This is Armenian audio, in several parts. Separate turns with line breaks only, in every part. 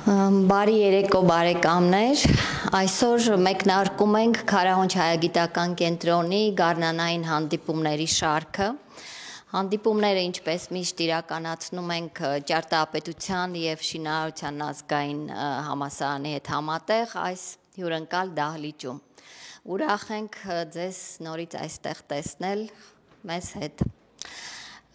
Բարի երեկո բարեկամներ, այսօր մեկնարկում ենք Քարահոնչ հայագիտական կենտրոնի գարնանային հանդիպումների շարքը։ Հանդիպումները ինչպես միշտ իրականացնում ենք ճարտարապետության եւ շինարարության ազգային համալսարանի հետ համատեղ այս հյուրընկալ դահլիճում։ Ուրախ ենք ձեզ նորից այստեղ տեսնել մեզ հետ։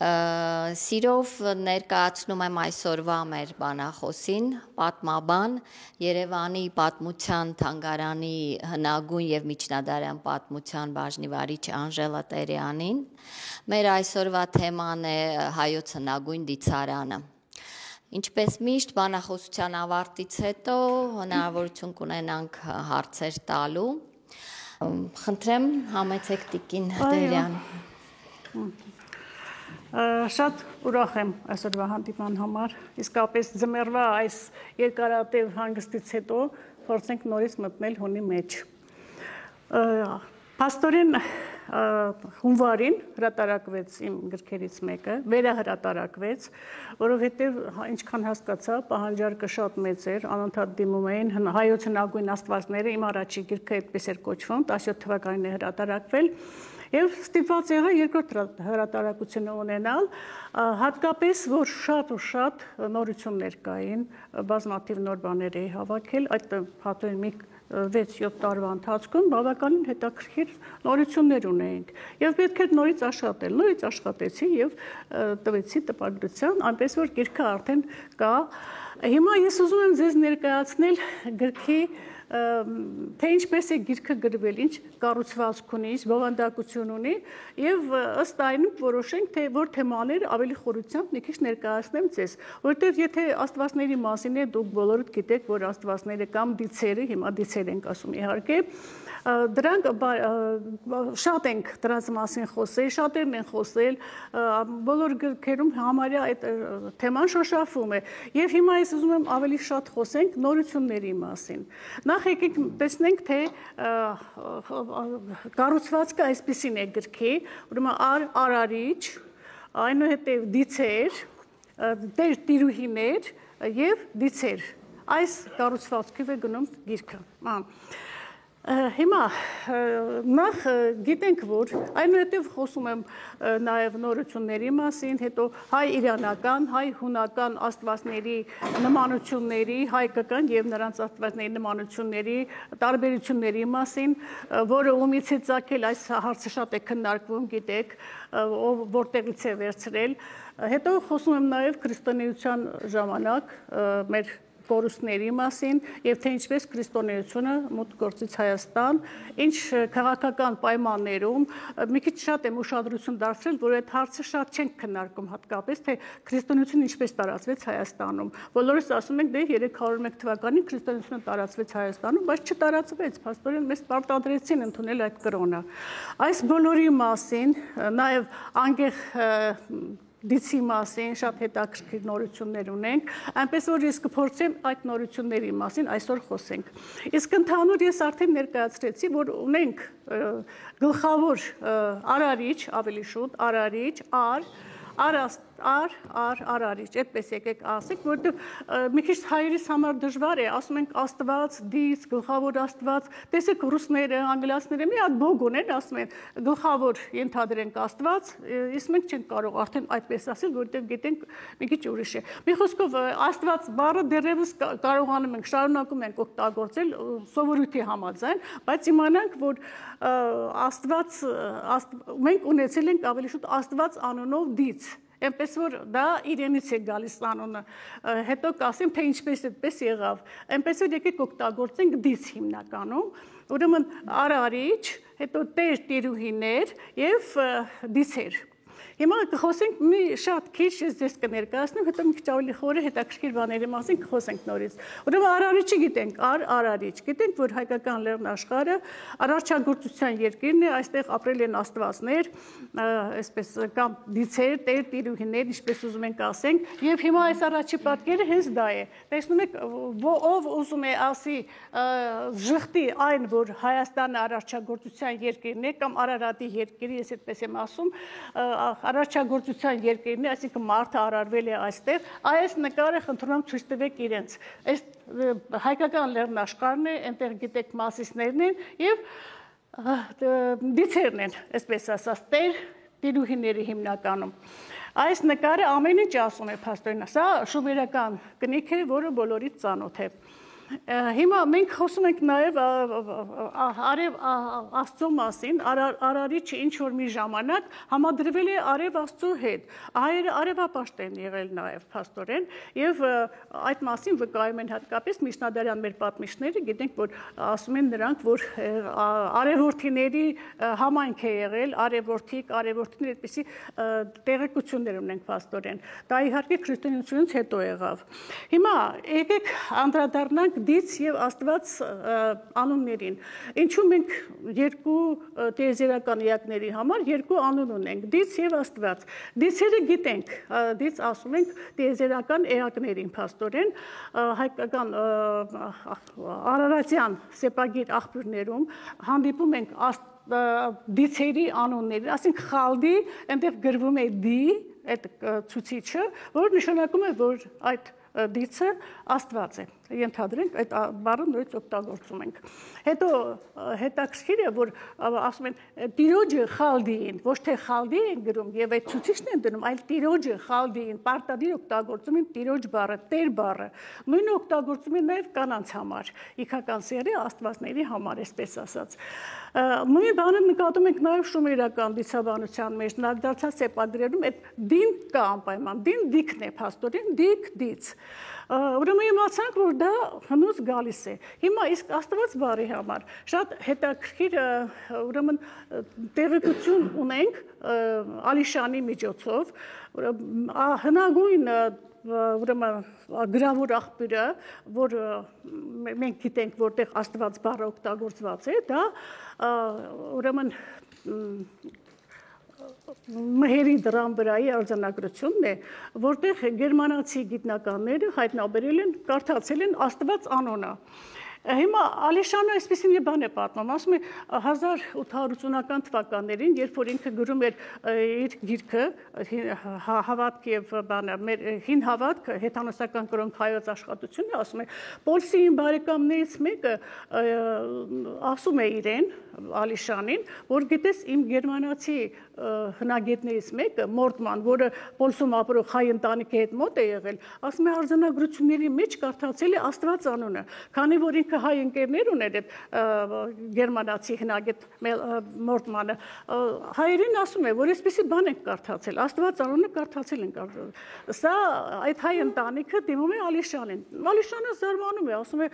Սիրով ներկայացնում եմ այսօրվա մեր բանախոսին, պատմաբան, Երևանի պատմության թանգարանի հնագույն եւ միջնադարյան պատմության բաժնի վարիչ Անժելա Տերյանին։ Մեր այսօրվա թեման է հայոց հնագույն դիցարանը։ Ինչպես միշտ բանախոսության ավարտից հետո հնարավորություն կունենանք հարցեր տալու։ Խնդրեմ, համեցեք Տիկին Տերյան։
Շատ ուրախ եմ այսօրվա հանդիպման համար, իսկապես ձմեռվա այս երկարատև հանգստից հետո փորձենք նորից մտնել հունի մեջ։ Փաստորեն հունվարին հրատարակվեց իմ գրքերից մեկը, վերահրատարակվեց, որովհետև ինչքան հասկացա, պահանջարկը շատ մեծ էր, անընդհատ դիմում էին հայոց հնագույն աստվածները, իմ առաջի գիրքը այդպես էր կոչվում, 17 թվականին է հրատարակվել։ Եվ ստիպված եղա երկրորդ հրատարակությունը ունենալ, հատկապես, որ շատ ու շատ նորություններ կային, բազմաթիվ նոր բաներ էի հավաքել, այդ հատուկ մի 6-7 տարվա ընթացքում բավականին հետաքրքիր նորություններ ունեինք եւ պետք էր նորից աշխատել, նորից աշխատեցի եւ տվեցի տպագրության, այնպես որ գիրքը արդեն կա։ Հիմա ես ուզում եմ ձեզ ներկայացնել գրքի թե ինչպես է գիրքը գրվել, ինչ կառուցվածք ունի, ինչ բովանդակություն ունի եւ ըստ այն որոշենք թե որ թեմաներ ավելի խորությամբ մի քիչ ներկայացնեմ ձեզ, որովհետեւ եթե աստվածների մասին է դուք բոլորդ գիտեք, որ աստվածները կամ դիցերը, հիմա դիցեր ենք ասում իհարկե, դրանք շատ ենք դրանց մասին խոսել, շատերն են խոսել, բոլոր գրքերում համարյա այդ թեման շոշափվում է եւ հիմա ես ուզում եմ ավելի շատ խոսենք նորությունների մասին։ Նախ եկեք տեսնենք թե կառուցվածքը այսպեսին է գրքի, ուրեմն արարիչ, այնուհետև դիցեր, տիրուհիներ եւ դիցեր։ Այս կառուցվածքով է գնում գիրքը։ Հիմա նախ գիտենք, որ այնուհետև խոսում եմ նաև նորությունների մասին, հետո հայ-իրանական, հայ-հունական աստվածների նմանությունների, հայկական եւ նրանց աստվածների նմանությունների տարբերությունների մասին, որը ումից է ծագել, այս հարցը շատ է քննարկվում, գիտեք, ով որտեղից է վերցրել։ Հետո խոսում եմ նաև քրիստոնեության ժամանակ մեր կորուստների մասին եւ թե ինչպես քրիստոնեությունը մոտ գործից Հայաստան, ինչ քաղաքական պայմաններում, մի քիչ շատ եմ ուշադրություն դարձրել, որ այդ հարցը շատ չենք քննարկում հատկապես, թե քրիստոնեությունը ինչպես տարածվեց Հայաստանում։ Բոլորս ասում ենք, դե 301 թվականին քրիստոնեությունը տարածվեց Հայաստանում, բայց չտարածվեց, փաստորեն մեզ պարտադրեցին ընդունել այդ կրոնը։ Այս բոլորի մասին, նաեւ անգեղ դիցի մասին շատ հետաքրքիր նորություններ ունենք, այնպես որ ես կփորձեմ այդ նորությունների մասին այսօր խոսենք։ Իսկ ընդհանուր ես արդեն ներկայացրեցի, որ ունենք գլխավոր արարիչ, ավելի շուտ արարիչ, արարիչ, այդպես եկեք ասենք, որովհետև մի քիչ հայերիս համար դժվար է, ասում ենք աստված, դից, գլխավոր աստված, տեսեք ռուսները, անգլիացիները մի հատ բոգ ունեն, ասում են գլխավոր ենթադրենք աստված, իսկ մենք չենք կարող արդեն այդպես ասել, որովհետև գիտենք մի քիչ ուրիշ է։ Մի խոսքով աստված բառը դեռևս կարողանում ենք, շարունակում ենք օգտագործել սովորույթի համաձայն, բայց իմանանք, որ աստված մենք ունեցել ենք ավելի շուտ աստված անունով դից, այնպես որ դա իրենից է գալիս անունը, հետո կասեմ, թե ինչպես այդպես եղավ, այնպես որ եկեք օգտագործենք դից հիմնականում, ուրեմն արարիչ, հետո տեր-տիրուհիներ եւ դիցեր։ Հիմա կխոսենք մի շատ քիչ ես ձեզ կներկայացնեմ, հետո մի քիչ ավելի խորը հետաքրքիր բաների մասին կխոսենք նորից։ Ուրեմն արարիչը գիտենք, արարիչ, գիտենք, որ հայկական լեռն աշխարհը արարչագործության երկիրն է, այստեղ ապրել են աստվածներ, այսպես կամ դիցեր, տեր-տիրուհիներ, ինչպես ուզում ենք ասենք, եւ հիմա այս առաջի պատկերը հենց դա է։ Տեսնում եք, ով ուզում է ասի ժխտի այն, որ Հայաստանը արարչագործության երկիրն է կամ Արարատի երկիրը, ես այդպես եմ ասում, արարչագործության երկիրն է, այսինքն մարդը արարվել է այստեղ, այս նկարը խնդրում եմ ցույց տվեք իրենց։ Այս հայկական լեռնաշխարհն է, այնտեղ գիտեք Մասիսներն են եւ դիցերն են, այսպես ասած, տիրուհիների հիմնականում։ Այս նկարը ամեն ինչ ասում է փաստորեն, սա շումերական կնիք է, որը բոլորից ծանոթ է։ Հիմա մենք խոսում ենք նաև արև Աստծո մասին, արարիչը ինչ որ մի ժամանակ համադրվել է արև Աստծո հետ։ Հայերը արևապաշտ են եղել նաև փաստորեն եւ այդ մասին վկայում են հատկապես միջնադարյան մեր պատմիչները, գիտենք որ ասում են նրանք, որ արևորդիների համայնք է եղել, արևորդիներ այդպիսի տեղեկություններ ունենք փաստորեն։ Դա իհարկե քրիստոնեությունից հետո եղավ։ Հիմա եկեք անդրադառնանք դից եւ Աստված անուններին։ Ինչու մենք երկու տիեզերական էակների համար երկու անուն ունենք՝ դից եւ Աստված։ Դիցերը գիտենք, դից ասում ենք տիեզերական էակներին փաստորեն, հայկական արարատյան սեպագիր աղբյուրներում հանդիպում ենք դիցերի անուններ, ասենք խալդի, այնտեղ գրվում է դի, այդ ցուցիչը, որ նշանակում է, որ այդ դիցը Աստված է։ Ենթադրենք այդ բառը նույնիսկ օգտագործում ենք։ Հետո հետաքրքիր է, որ ասում են տիրոջը խալդիին, ոչ թե խալդի են գրում եւ այդ ցուցիչն են դնում, այլ տիրոջը խալդիին, պարտադիր օգտագործում են տիրոջ բառը, տեր բառը։ Նույնը օգտագործում են նաեւ կանանց համար, իքական սերի աստվածների համար, այսպես ասած։ Նույն բանը նկատում ենք նաեւ շումերական դիցաբանության մեջ, նարդարցած սեպագրերում այդ դին կա անպայման, դին դիքն է փաստորեն, դիք դից։ Ուրեմն իմացանք, որ դա հնուց գալիս է։ Հիմա իսկ Աստված բառի համար շատ հետաքրքիր ուրեմն տեղեկություն ունենք Ալիշանի միջոցով, հնագույն ուրեմն գրավոր աղբյուրը, որ մենք գիտենք, որտեղ Աստված բառը օգտագործված է, դա ուրեմն Մհերի դրան վրայի արձանագրությունն է, որտեղ գերմանացի գիտնականները հայտնաբերել են, կարդացել են Աստված անոնը։ Հիմա Ալիշանը այսպիսի մի բան է պատմում, ասում է 1880-ական թվականներին, երբ որ ինքը գրում էր իր գիրքը, հավատք եւ բանը, մեր հին հավատք, հեթանոսական կրոնք հայոց աշխատությունը, ասում է, Պոլսի իմ բարեկամներից մեկը ասում է իրեն, Ալիշանին, որ գիտես իմ գերմանացի հնագետներից մեկը, Մորտման, որը Պոլսում ապրող հայ ընտանիքի հետ մոտ է եղել, ասում է արձանագրությունների մեջ կարդացել է Աստված անունը, քանի որ ինքը հայ ընկերներ ուներ այդ գերմանացի հնագետ Մորտմանը, հայերին ասում է, որ այսպեսի բան ենք կարդացել, Աստված անունը կարդացել ենք, սա այդ հայ ընտանիքը դիմում է Ալիշանին, Ալիշանը զարմանում է, ասում է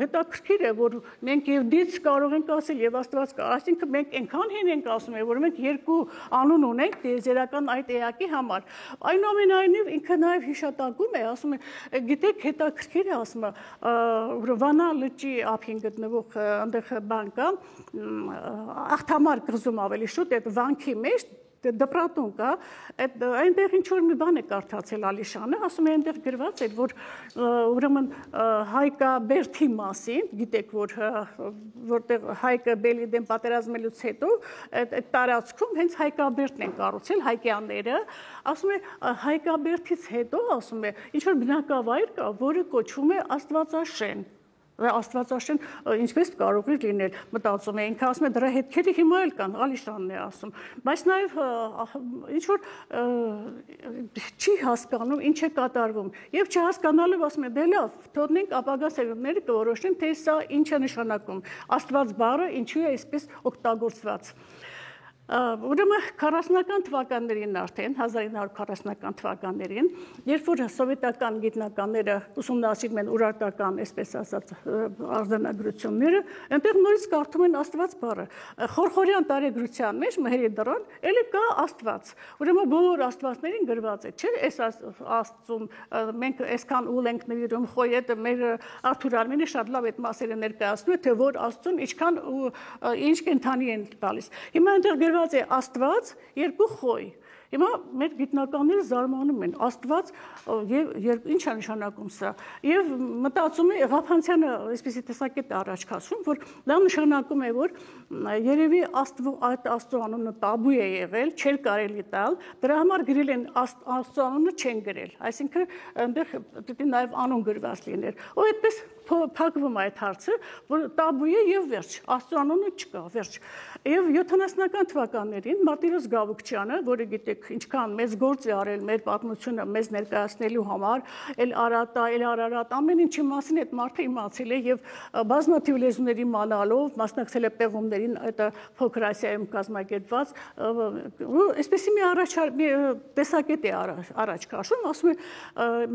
հետաքրքիր է, որ մենք եւ դից կարող ենք ասել եւ Աստված կա, այսինքն մենք այնքան հին ենք ասում է, որ մենք երկու անուն ունենք տիեզերական այդ էակի համար։ Այնուամենայնիվ ինքը նաև հիշատակում է, ասում է, գիտեք, հետաքրքիր է, ասում է, Վանա լճի ափին գտնվող այնտեղ բան կա, Աղթամար կղզում ավելի շուտ այդ վանքի մեջ դպրատուն կա, այնտեղ ինչ որ մի բան է կարդացել Ալիշանը, ասում է այնտեղ գրված էր, որ ուրեմն Հայկաբերդի մասին, գիտեք, որտեղ Հայկը Բելի դեմ պատերազմելուց հետո այդ տարածքում հենց Հայկաբերդն են կառուցել հայկյանները, ասում է Հայկաբերդից հետո, ասում է, ինչ որ բնակավայր կա, որը կոչվում է Աստվածաշեն։ Աստվածաշեն ինչպես կարող է լինել, մտածում է, ինքը ասում է դրա հետքերը հիմա էլ կան, Ալիշանն է ասում, բայց նաև ինչ որ չի հասկանում, ինչ է կատարվում, եւ չհասկանալով ասում է, դե լավ, թողնենք ապագա սերունդները կորոշեն, թե սա ինչ է նշանակում, Աստված բառը ինչու է այսպես օգտագործված։ Ուրեմն 40-ական թվականներին արդեն 1940-ական թվականներին, երբ որ սովետական գիտնականները ուսումնասիրում են ուրարտական, այսպես ասած, արձանագրությունները, այնտեղ նորից կարդում են Աստված բառը։ Խորխորյան տարեգրության մեջ Մհերի դռան էլի կա Աստված։ Ուրեմն բոլոր Աստվածներին գրված է, չէ՞, այս Աստծուն մենք այսքան ուլ ենք նվիրում, խոյետը մեր Արթուր Արմենը շատ լավ այդ մասերը ներկայացնում է, թե որ Աստծուն ինչքան ինչ կենթանի են տալիս։ Հիմա այնտեղ գրված է Աստված երկու խոյ Հիմա մեր գիտնականները զարմանում են, Աստված եւ ինչ է նշանակում սա։ Եվ մտածում է Ղափանցյանը այսպեսի տեսակետ է առաջ քաշում, որ դա նշանակում է, որ երևի այդ Աստծո անունը տաբու է եղել, չէր կարելի տալ, դրա համար գրել են Աստծո անունը չեն գրել, այսինքն այնտեղ պետք է նաև անուն գրված լիներ։ Ու այդպես փակվում է այդ հարցը, որ տաբու է եւ վերջ, Աստծո անունը չկա, վերջ։ Եվ 70-ական թվականներին Մարտիրոս Գավուկչյանը, որը գիտեք ինչքան մեծ գործ է արել մեր պատմությունը մեզ ներկայացնելու համար, էլ Արատա, էլ Արարատ, ամեն ինչի մասին այդ մարդը իմացել է եւ բազմաթիվ լեզուների մանալով մասնակցել է պեղումներին, այդ Փոքր Ասիայում կազմակերպված, ու այսպեսի մի տեսակետ է առաջ քաշում, ասում է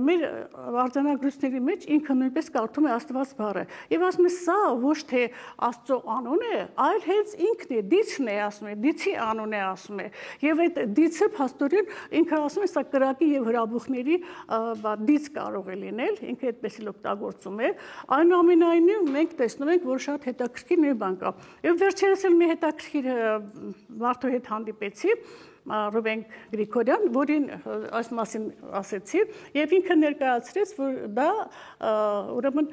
մեր արձանագրությունների մեջ ինքը նույնպես կարդում է Աստված բառը եւ ասում է սա ոչ թե Աստծո անուն է, այլ հենց ինքն է, դիցն է, ասում է, դիցի անուն է, ասում է։ Եվ այդ դիցը փաստորեն ինքը ասում է սա կրակի եւ հրաբուխների դից կարող է լինել, ինքը այդպես էլ օգտագործում է։ Այնուամենայնիվ մենք տեսնում ենք, որ շատ հետաքրքիր մի բան կա։ Եվ վերջերս էլ մի հետաքրքիր մարդու հետ հանդիպեցի, Ռուբեն Գրիգորյան, որին այս մասին ասեցի, եւ ինքը ներկայացրեց, որ դա ուրեմն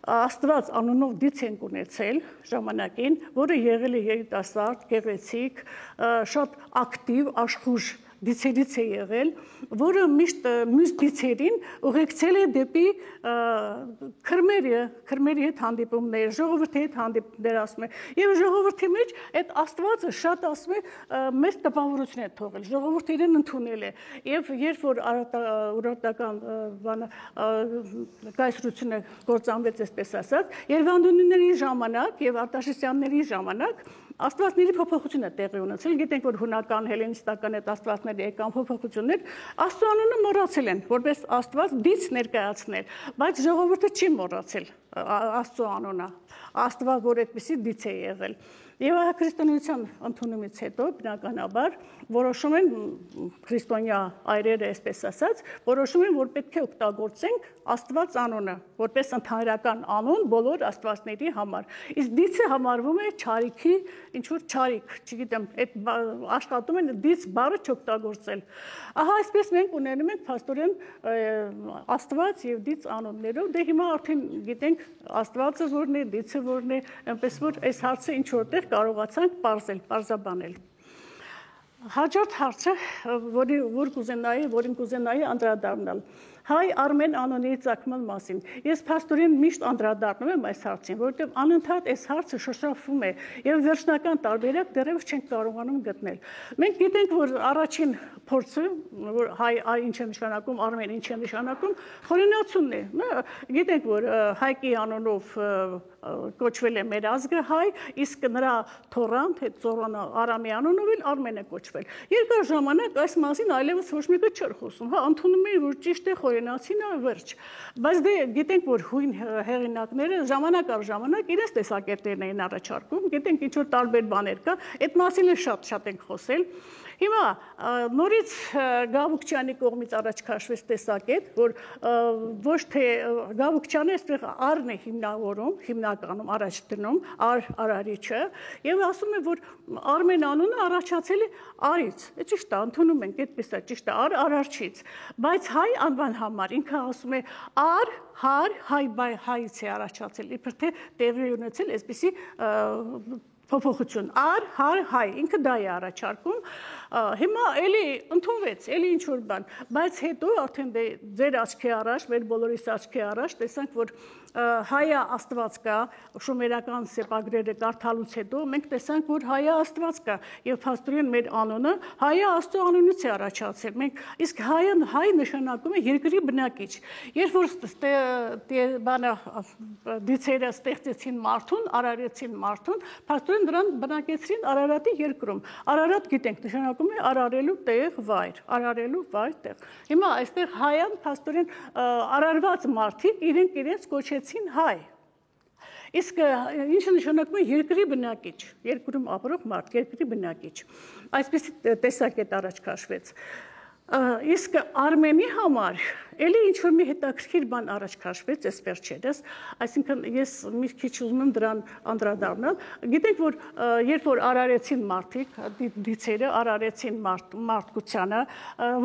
Աստված անունով դից ենք ունեցել ժամանակին, որը եղել է երիտասարդ, գեղեցիկ, շատ ակտիվ, աշխուժ դիցերից է եղել, որը միշտ մյուս դիցերին ուղեկցել է դեպի քրմերի հետ հանդիպումներ, ժողովրդի հետ հանդիպումներ, ասում է, եւ ժողովրդի մեջ այդ Աստվածը շատ ասում է մեծ տպավորություն է թողել, ժողովուրդը իրեն ընդունել է, եւ երբ որ урարտական բանը կայսրությունը կործանվեց, այսպես ասած, Երևանդունիների ժամանակ եւ Արտաշեսյանների ժամանակ Աստվածների փոփոխություն է տեղի ունեցել, գիտենք, որ հունական, հելենիստական այդ աստվածների եկան փոփոխություններ, Աստծո անունը մոռացել են, որպես Աստված դից ներկայացնել, բայց ժողովուրդը չի մոռացել Աստծո անունը, Աստված, որ այդպեսի դից է եղել։ Եվ քրիստոնեության ընդունումից հետո բնականաբար որոշում են քրիստոնյա այրերը, այսպես ասած, որոշում են, որ պետք է օգտագործենք Աստված անունը, որպես ընդհանրական անուն բոլոր աստվածների համար։ Իսկ դիցը համարվում է չարիքի, ինչ որ չարիք, չգիտեմ, այդ աշխատում են դից բառը չօգտագործել։ Ահա այսպես մենք ունենում ենք փաստորեն Աստված եւ դից անուններով, դե հիմա արդեն գիտենք Աստվածը որն է, դիցը որն է, այնպես որ այս հարցը ինչ որտեղ կարողացանք պարզաբանել։ Հաջորդ հարցը, որին կուզենայի անդրադառնալ, հայ Արմեն անունի ծագման մասին։ Ես փաստորեն միշտ անդրադառնում եմ այս հարցին, որովհետև անընդհատ այս հարցը շոշափվում է եւ վերջնական տարբերակ դեռևս չենք կարողանում գտնել։ Մենք գիտենք, որ առաջին փորձը, որ հայ ինչ է նշանակում, Արմեն ինչ է նշանակում, խորենացումն է։ Գիտենք, որ Հայկի անունով կոչվել է մեր ազգը հայ, իսկ նրա թոռան, թե ծոռանը Արամի անունով էլ Արմեն է կոչվել։ Երկար ժամանակ այս մասին այլևս ոչ մեկը չէր խոսում, հա, ընդունում էին, որ ճիշտ է խորենացին է վերջ։ Բայց դե գիտենք, որ հույն հեղինակները ժամանակ առ ժամանակ իրենց տեսակետներն էին առաջարկում, գիտենք ինչ որ տարբեր բաներ կա, այդ մասին էլ շատ ենք խոսել։ Հիմա նորից Գավուկչյանի կողմից առաջ քաշվեց տեսակետ, որ ոչ թե Գավուկչյանը այստեղ առն է հիմնավորում, հիմնականում առաջ դնում արարիչը, եւ ասում է, որ Արմեն անունը առաջացել է արից։ Է ճիշտ է, ընդունում ենք, այդպես է, ճիշտ է, արարչից։ Բայց հայ անվան համար ինքը ասում է ար, հար, հայից է առաջացել, իբր թե տեղի ունեցել այսպիսի փոփոխություն, ար, հար, հայ, ինքը դա է առաջարկում, հիմա էլի ընդունվեց, էլի ինչ-որ բան, բայց հետո արդեն ձեր աչքի առաջ, մեր բոլորիս աչքի առաջ, տեսանք, որ հայա աստված կա, շումերական սեպագրերը կարդալուց հետո, մենք տեսանք, որ հայա աստված կա, և փաստորեն մեր անունը հայա աստծո անունից է առաջացել, մենք, իսկ հայ նշանակում է երկրի բնակիչ, երբ որ դիցերը ստեղծեցին մարդուն, արարեցին մարդուն, փաստորեն դրան բնակեցրին Արարատի երկրում, Արարատ գիտենք, նշանակում է արարելու տեղ վայր, արարելու վայր տեղ, հիմա այստեղ հայան փաստորեն արարված մարդիկ իրենց կոչեցին հայ, իսկ ինչը նշանակում է երկրի բնակիչ, երկրում ապրող մարդ, երկրի բնակիչ, այսպես տեսակետ առաջ քաշվեց, իսկ Արմենի համար էլի ինչ որ մի հետաքրքիր բան առաջ քաշվեց այս վերջերս, այսինքն ես մի քիչ ուզում եմ դրան անդրադառնալ։ Գիտենք, որ երբ որ արարեցին մարդիկ, դիցերը արարեցին մարդկությանը,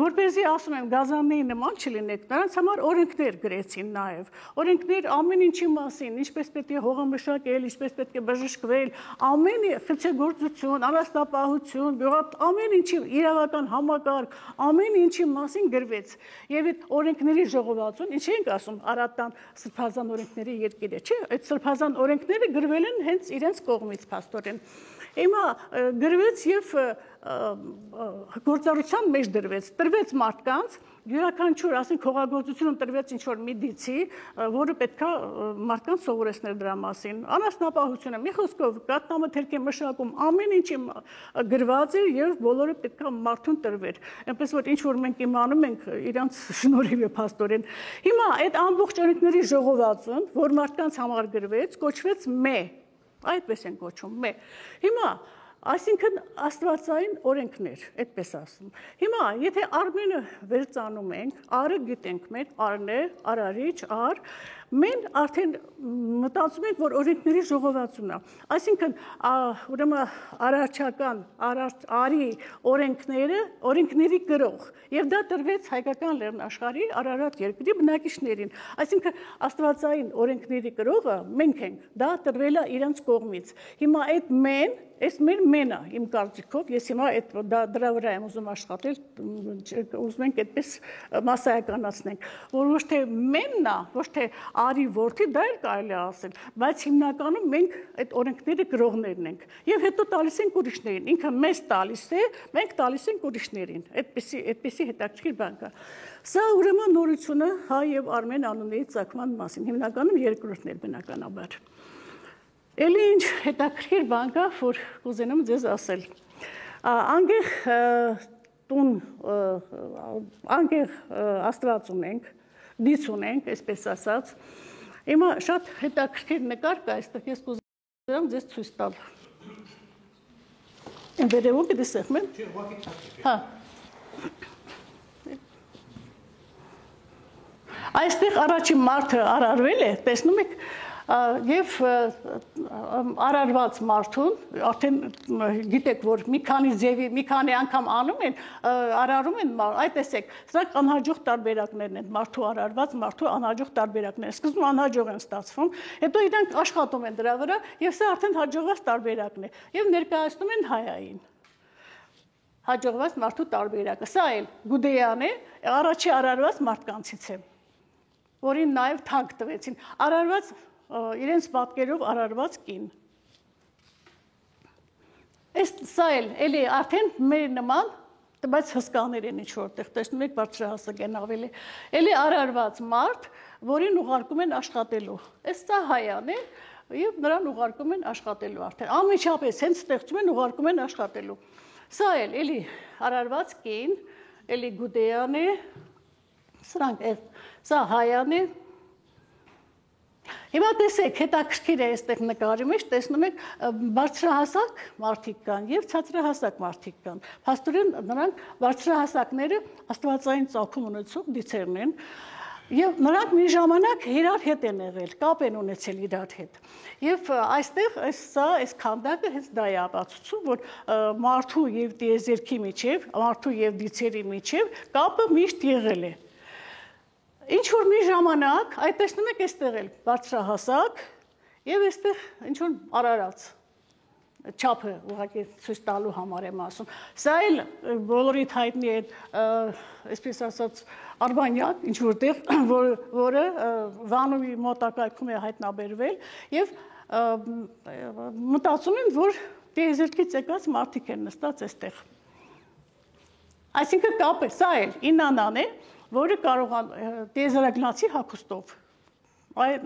որպեսզի ասում եմ գազանների նման չլինեք, նրանց համար օրենքներ գրեցին նաև։ Օրենքներ ամեն ինչի մասին, ինչպես պետք է հողամշակել, ինչպես պետք է բժշկվել, ամեն խցեգործություն, անասնապահություն, ամեն ինչի իրավական համակարգ, ամեն ինչի մասին գրվեց։ Եվ այդ օրենքների ժողովածուն, ինչ ենք ասում, Արատան սրբազան օրենքների երկիր է, չէ՞, այդ սրբազան օրենքները գրվել են հենց իրենց կողմից փաստորեն։ Հիմա գրվեց եւ գործառության մեջ տրվեց մարդկանց, յուրաքանչյուր, ասենք, հողագործությունում տրվեց ինչ-որ մի դիցի, որը պետքա մարդկանց սովորեցնել դրա մասին։ Անասնապահությունը, մի խոսքով, կաթնամթերքի մշակում, ամեն ինչի գրված էր եւ բոլորը պետքա մարդուն տրվեր։ Այնպես որ ինչ որ մենք իմանում ենք, իրանց շնորհիվ է փաստորեն։ Հիմա այդ ամբողջ օրենքների ժողովածուն, որ մարդկանց համար գրվեց, կոչվեց մե։ Այդպես են կոչում մե։ Հիմա այսինքն աստվածային օրենքներ, այդպես ասում։ Հիմա եթե Արմենը վերցանում ենք, արը գիտենք մեր, արն է, արարիչ, ար, մենք արդեն մտածում ենք, որ օրենքների ժողովածուն է։ Այսինքն, ուրեմն արարչական, արի օրենքների գրող, եւ դա տրվեց հայկական լեռնաշխարհի Արարատ երկրի բնակիչներին։ Այսինքն, աստվածային օրենքների գրողը մենք ենք, դա տրվել է իրենց կողմից։ Հիմա այդ մեն Այս մեր մենա, իմ կարծիքով, ես հիմա դրա վրա եմ ուզում աշխատել, ուզում ենք այդպես մասսայականացնենք, որ ոչ թե մենն է, ոչ թե արի որդի, դա էլ կարելի է ասել, բայց հիմնականում մենք այդ օրենքների գրողներն ենք, եւ հետո տալիս ենք ուրիշներին, ինքը մեզ տալիս է, մենք տալիս ենք ուրիշներին, այդպեսի հետաքրքիր բան կա։ Սա ուրեմն նորությունը հայ եւ արմեն անունների ծագման մասին, հիմնականում երկրորդն է բնականաբար։ Էլի ինչ հետաքրքիր բան կա, որ կուզենամ ձեզ ասել։ Անգեղ տուն, անգեղ աստված ունենք, դից ունենք, այսպես ասած։ Հիմա շատ հետաքրքիր նկար կա, այստեղ ես կուզենամ ձեզ ցույց տալ։ Վերևում պիտի սեղմեմ։ Հա։ Այստեղ առաջին մարդը արարվել է, տեսնում եք, եւ արարված մարդուն արդեն գիտեք որ մի քանի անգամ անում են արարում են այ տեսեք սրանք անհաջող տարբերակներն են մարդու արարված մարդու անհաջող տարբերակներ սկզբում անհաջող են ստացվում հետո իրանք աշխատում են դրա վրա եւ սա արդեն հաջողված տարբերակն է եւ ներկայացնում են հայային հաջողված մարդու տարբերակը սա էլ Գուդեյան է առաջի արարված մարդկանցից է որին նաեւ թագ տվեցին արարված իրենց պատկերով արարված կին։ Սա էլի արդեն մեր նման, բայց հսկաներ են ինչ-որտեղ, տեսնում եք բարձրահասակ են ավելի, էլի արարված մարդ, որին ուղարկում են աշխատելու։ Սա հայան է և նրան ուղարկում են աշխատելու արդեն։ Ամիջապես հենց ստեղծում են ուղարկում են աշխատելու։ Սա էլի արարված կին, էլի Գուդեյան է, սա հայան է, Հիմա տեսեք, հետաքրքիր է այստեղ նկարի մեջ, տեսնում եք բարձրահասակ մարդիկ կան եւ ցածրահասակ մարդիկ կան։ Փաստորեն նրանք բարձրահասակները աստվածային ծագում ունեցող դիցերն են եւ նրանք մի ժամանակ իրար հետ են եղել, կապ են ունեցել իրար հետ։ Եվ այստեղ այս քանդակը հենց դա է ապացուցում, որ մարդու եւ տիեզերքի միջեւ, մարդու եւ դիցերի միջեւ կապը միշտ եղել է։ Ինչ որ մի ժամանակ, այդ տեսնում եք այստեղ էլ բարձրահասակ եւ այստեղ ինչ որ արարած չափը ուղղակի ցույց տալու համար եմ ասում։ Սա էլ բոլորիդ հայտնի է, այսպես ասած, Արբանյակ, ինչ որտեղ, որը Վանուի մոտակայքում է հայտնաբերվել եւ մտածում են, որ տիեզերքից եկած մարդիկ են նստած այստեղ։ Այսինքն կապը, սա էլ ինանան է, որը կարող է տիեզերագնացի հագուստով,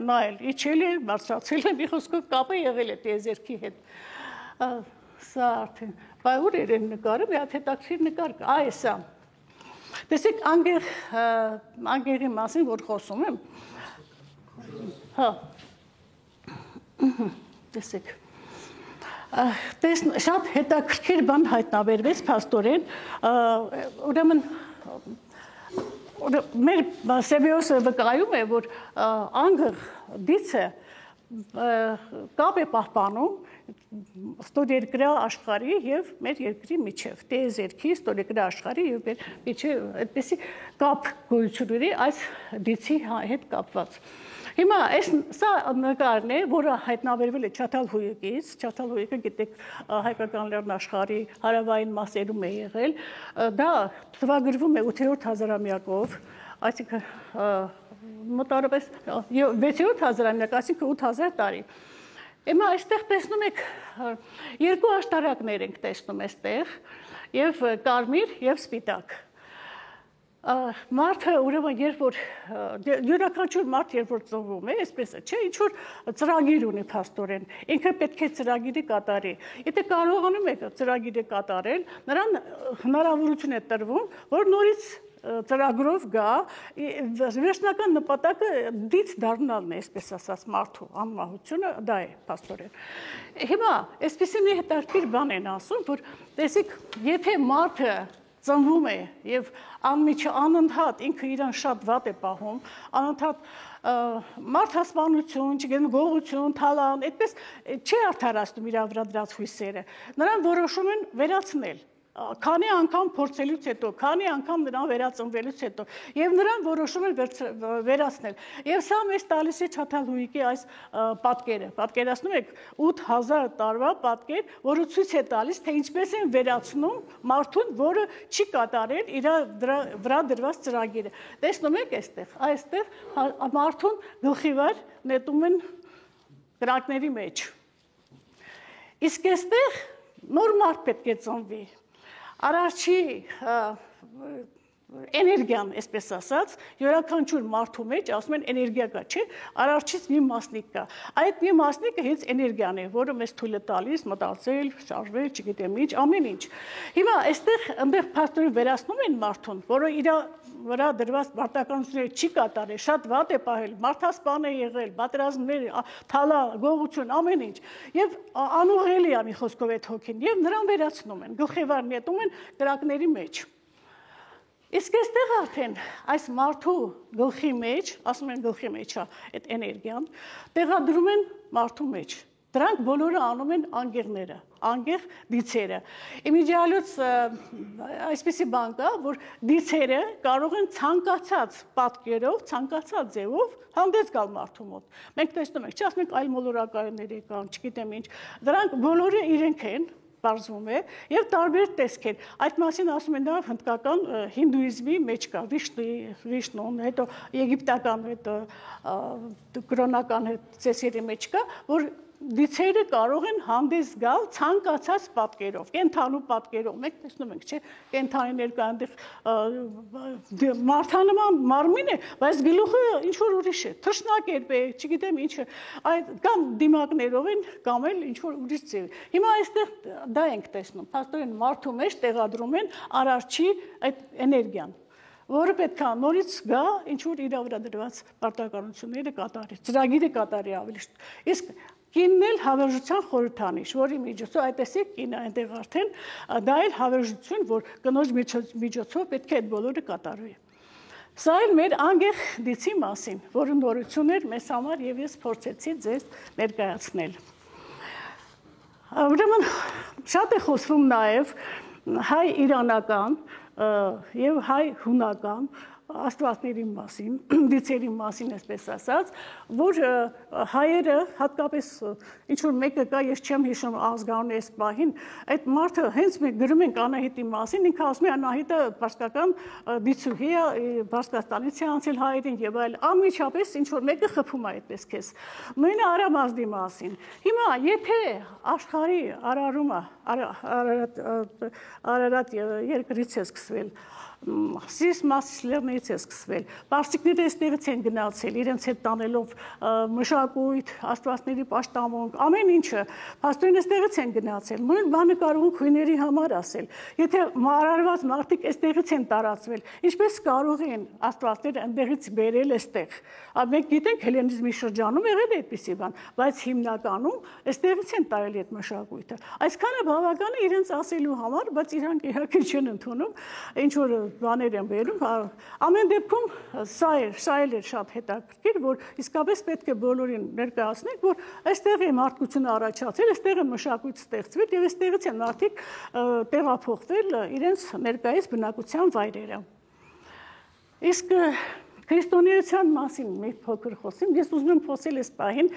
նա էլ իջել է, բարձրացել է, մի խոսքով կապը եղել է տիեզերքի հետ, սա արդեն, բայց ուր էր են նկարը, մի հատ հետաքրքիր նկար կա, այ սա, տեսեք անգեղի մասին, որ խոսում եմ, հա, տեսեք, շատ հետաքրքիր բան հայտնաբերվեց փաստորեն, ուրեմն մեր Սեբեոսը վկայում է, որ անգր դիցը կապ է պահպանում ստորերկրա աշխարհի եւ մեր երկրի միջև, տեզ երկրի ստորերկրա աշխարհի եւ մեր միջև այդպեսի կապ գոյություն ունի այս դիցի հետ կապված։ Հիմա սա նկարն է, որը հայտնաբերվել է Չաթալհույկից, Չաթալհույկը գիտեք հայկական լեռնաշխարհի հարավային մասերում է եղել, դա թվագրվում է 8-րդ հազարամյակով, այսինքն մոտավորապես 6-րդ հազարամյակ, այսինքն 8000 տարի։ Հիմա այստեղ տեսնում եք երկու աշտարակներ ենք տեսնում այստեղ, եւ կարմիր եւ սպիտակ։ Մարդը ուրեմն երբ որ յուրաքանչյուր մարդ երբ որ ծնվում է, այսպես է, չէ, ինչ որ ծրագիր ունի փաստորեն, ինքը պետք է ծրագիրը կատարի։ Եթե կարողանում եք ծրագիրը կատարել, նրան հնարավորություն է տրվում, որ նորից ծրագրով գա, վերջնական նպատակը դից դառնալն է, այսպես ասած, մարդու անմահությունը, դա է փաստորեն։ Հիմա այսպեսի մի հետաքրքիր բան են ասում, որ տեսեք, եթե մարդը ծնվում է եւ անընդհատ ինքը իրան շատ վատ է պահում, անընդհատ մարդասպանություն, չգիտեմ, գողություն, թալան, այդպես չի արդարացնում իր վրա դրած հույսերը։ Նրան որոշում են վերացնել։ Քանի անգամ փորձելուց հետո, քանի անգամ նրան վերածնվելուց հետո, եւ նրան որոշում են վերացնել։ Եվ սա մեզ տալիս է Չաթալհույկի այս պատկերը։ Պատկերացնում եք 8000 տարվա պատկեր, որը ցույց է տալիս, թե ինչպես են վերացնում մարդուն, որը չի կատարել իր վրա դրված ծրագիրը։ Տեսնում եք այստեղ մարդուն գլխի վար նետում են կրակների մեջ։ Իսկ այստեղ նոր մարդ պետք է ծնվի։ Արարչի էներգիան, այսպես ասած, յուրաքանչյուր մարդու մեջ ասում են էներգիա կա, չէ՞, արարչից մի մասնիկ կա։ Այդ մի մասնիկը հենց էներգիան է, որը մեզ թույլ է տալիս մտածել, շարժվել, չգիտեմ ինչ, ամեն ինչ։ Հիմա այստեղ այնտեղ փաստորեն վերացնում են մարդուն, որը իր վրա դրված մարտականությունները չի կատարել, շատ վատ է պահել, մարդասպան է եղել, պատերազմներ, թալա, գողություն, ամեն ինչ։ Եվ անուղղելի է մի խոսքով այդ հոգին, եւ նրան վերացնում են, գլխիվար նետում են կրակների մեջ։ Իսկ այստեղ արդեն այս մարդու գլխի մեջ, ասում են գլխի մեջ է այդ էներգիան, տեղադրում են մարդու մեջ։ Դրանք բոլորը անում են անգեղները, անգեղ դիցերը։ Իմիջիալոց այսպիսի բան կա, որ դիցերը կարող են ցանկացած պատկերով, ցանկացած ձևով հանդես գալ մարդու մոտ։ Մենք տեսնում ենք, չասում ենք այլ մոլորակայիններ կան, չգիտեմ ինչ։ Դրանք բոլորը իրենք են, բարձվում է, եւ տարբեր տեսքեր։ Այդ մասին ասում են նաև հնդկական հինդուիզմի մեջ կա, Վիշնուն, հետո եգիպտական, հետո կրոնական ծեսերի մեջ կա, որ դիցերը կարող են հանդես գալ ցանկացած պատկերով, կենթանու պատկերով։ Մենք տեսնում ենք, չէ՞, կենթանիներ կա, այնտեղ մարդանման մարմին է, բայց գլուխը ինչ որ ուրիշ է, թռչնակերպ է, չգիտեմ ինչը, այդ կամ դիմակներով են, կամ էլ ինչ որ ուրիշ ձև։ Հիմա այստեղ դա ենք տեսնում, փաստորեն մարդու մեջ տեղադրում են արարչի այդ էներգիան, որը պետք է նորից գա, ինչ որ իր վրա դրված պարտականությունները կատարի, ծրագիրը կատարի ավելի շուտ։ Իսկ կինն էլ հավերժության խորհրդանիշ, որի միջոցով այդտեսեք կինը այնտեղ արդեն դա էլ հավերժություն, որ կնոջ միջոցով պետք է այդ բոլորը կատարվի։ Սա էլ մեր անգեղ դիցի մասին, որը նորություն էր մեզ համար եւ ես փորձեցի ձեզ ներկայացնել։ Ուրեմն շատ է խոսվում նաեւ հայ-իրանական եւ հայ-հունական աստվածների մասին, դիցերի մասին, այսպես ասած, որ հայերը հատկապես ինչ որ մեկը կա, ես չեմ հիշում ազգանունի այս պահին, այդ մարդը հենց մենք գրում ենք Անահիտի մասին, ինքը ասում է Անահիտը պարսկական դիցուհի է, Պարսկաստանից է անցել հայերին եւ այլ, անմիջապես ինչ որ մեկը խփում է այդպես քեզ։ Նույնը Արամազդի մասին։ Հիմա եթե աշխարհի արարումը Արարատ երկրից է սկսվել, Սիսմասից լեռներից է սկսվել, պարսիկները այստեղից են գնացել, իրենց հետ տանելով մշակույթ, աստվածների պաշտամունք, ամեն ինչը, փաստորեն այստեղից են գնացել, նույն բանը կարող ենք հույների համար ասել, եթե արարված մարդիկ այստեղից են տարածվել, ինչպես կարող են աստվածները այնտեղից բերել այստեղ, մենք գիտենք հելենիզմի շրջանում եղել է այդպիսի բան, բայց հիմնականում այստեղից են տարել այդ մշակույթը, այսքանը բավական է իրենց ասելու համար, բայց իրանք իհարկե չեն ընդունում, ինչ որ բաներ են վերում, ամեն դեպքում սա էլ էր շատ հետաքրքիր, որ իսկապես պետք է բոլորին ներկայացնենք, որ այստեղ է մարդկությունը առաջացել, այստեղ է մշակույթ ստեղծվել եւ այստեղից են մարդիկ տեղափոխվել իրենց ներկայիս բնակության վայրերը։ Իսկ քրիստոնեության մասին մի փոքր խոսեմ, ես ուզում եմ խոսել այս պահին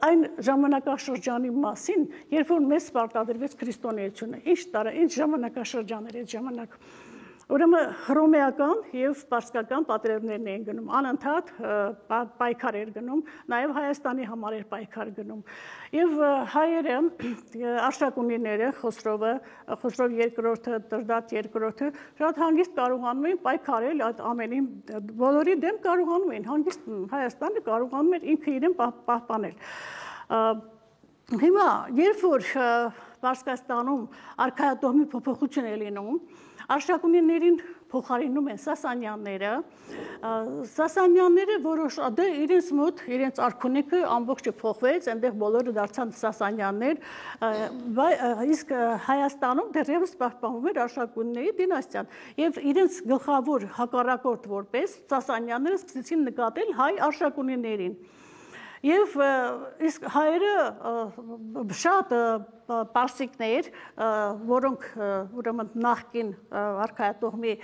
այն ժամանակաշրջանի մասին, երբ որ մեզ պարտադրվեց քրիստոնեությունը, ինչ ժամանակաշրջան էր այդ ժամանակ։ Ուրեմն հռոմեական եւ պարսկական պատերազմներն էին գնում, անընդհատ պայքար էր գնում, նաեւ Հայաստանի համար էր պայքար գնում։ Եվ հայերը, արշակունիները, Խոսրով երկրորդը, Տրդատ երկրորդը շատ հանգիստ կարողանում էին պայքարել այդ ամենին, բոլորի դեմ կարողանում էին, հանգիստ Հայաստանը կարողանում էր ինքը իրեն պահպանել։ Հիմա, երբ որ Պարսկաստանում արքայատոհմի փոփոխություն է լինում, արշակունիներին փոխարինում են Սասանյանները որոշ իրենց մոտ իրենց արքունիքը ամբողջը փոխվեց, այնտեղ բոլորը դարձան Սասանյաններ, իսկ Հայաստանում դեռևս պահպանվում էր արշակունիների դինաստիան եւ իրենց գլխավոր հակառակորդ որպես Սասանյանները սկսեցին նկատել հայ արշակունիներին։ Եվ իսկ հայերը շատ պարսիկներ, որոնք ուրեմն նախկին արքայատոհմի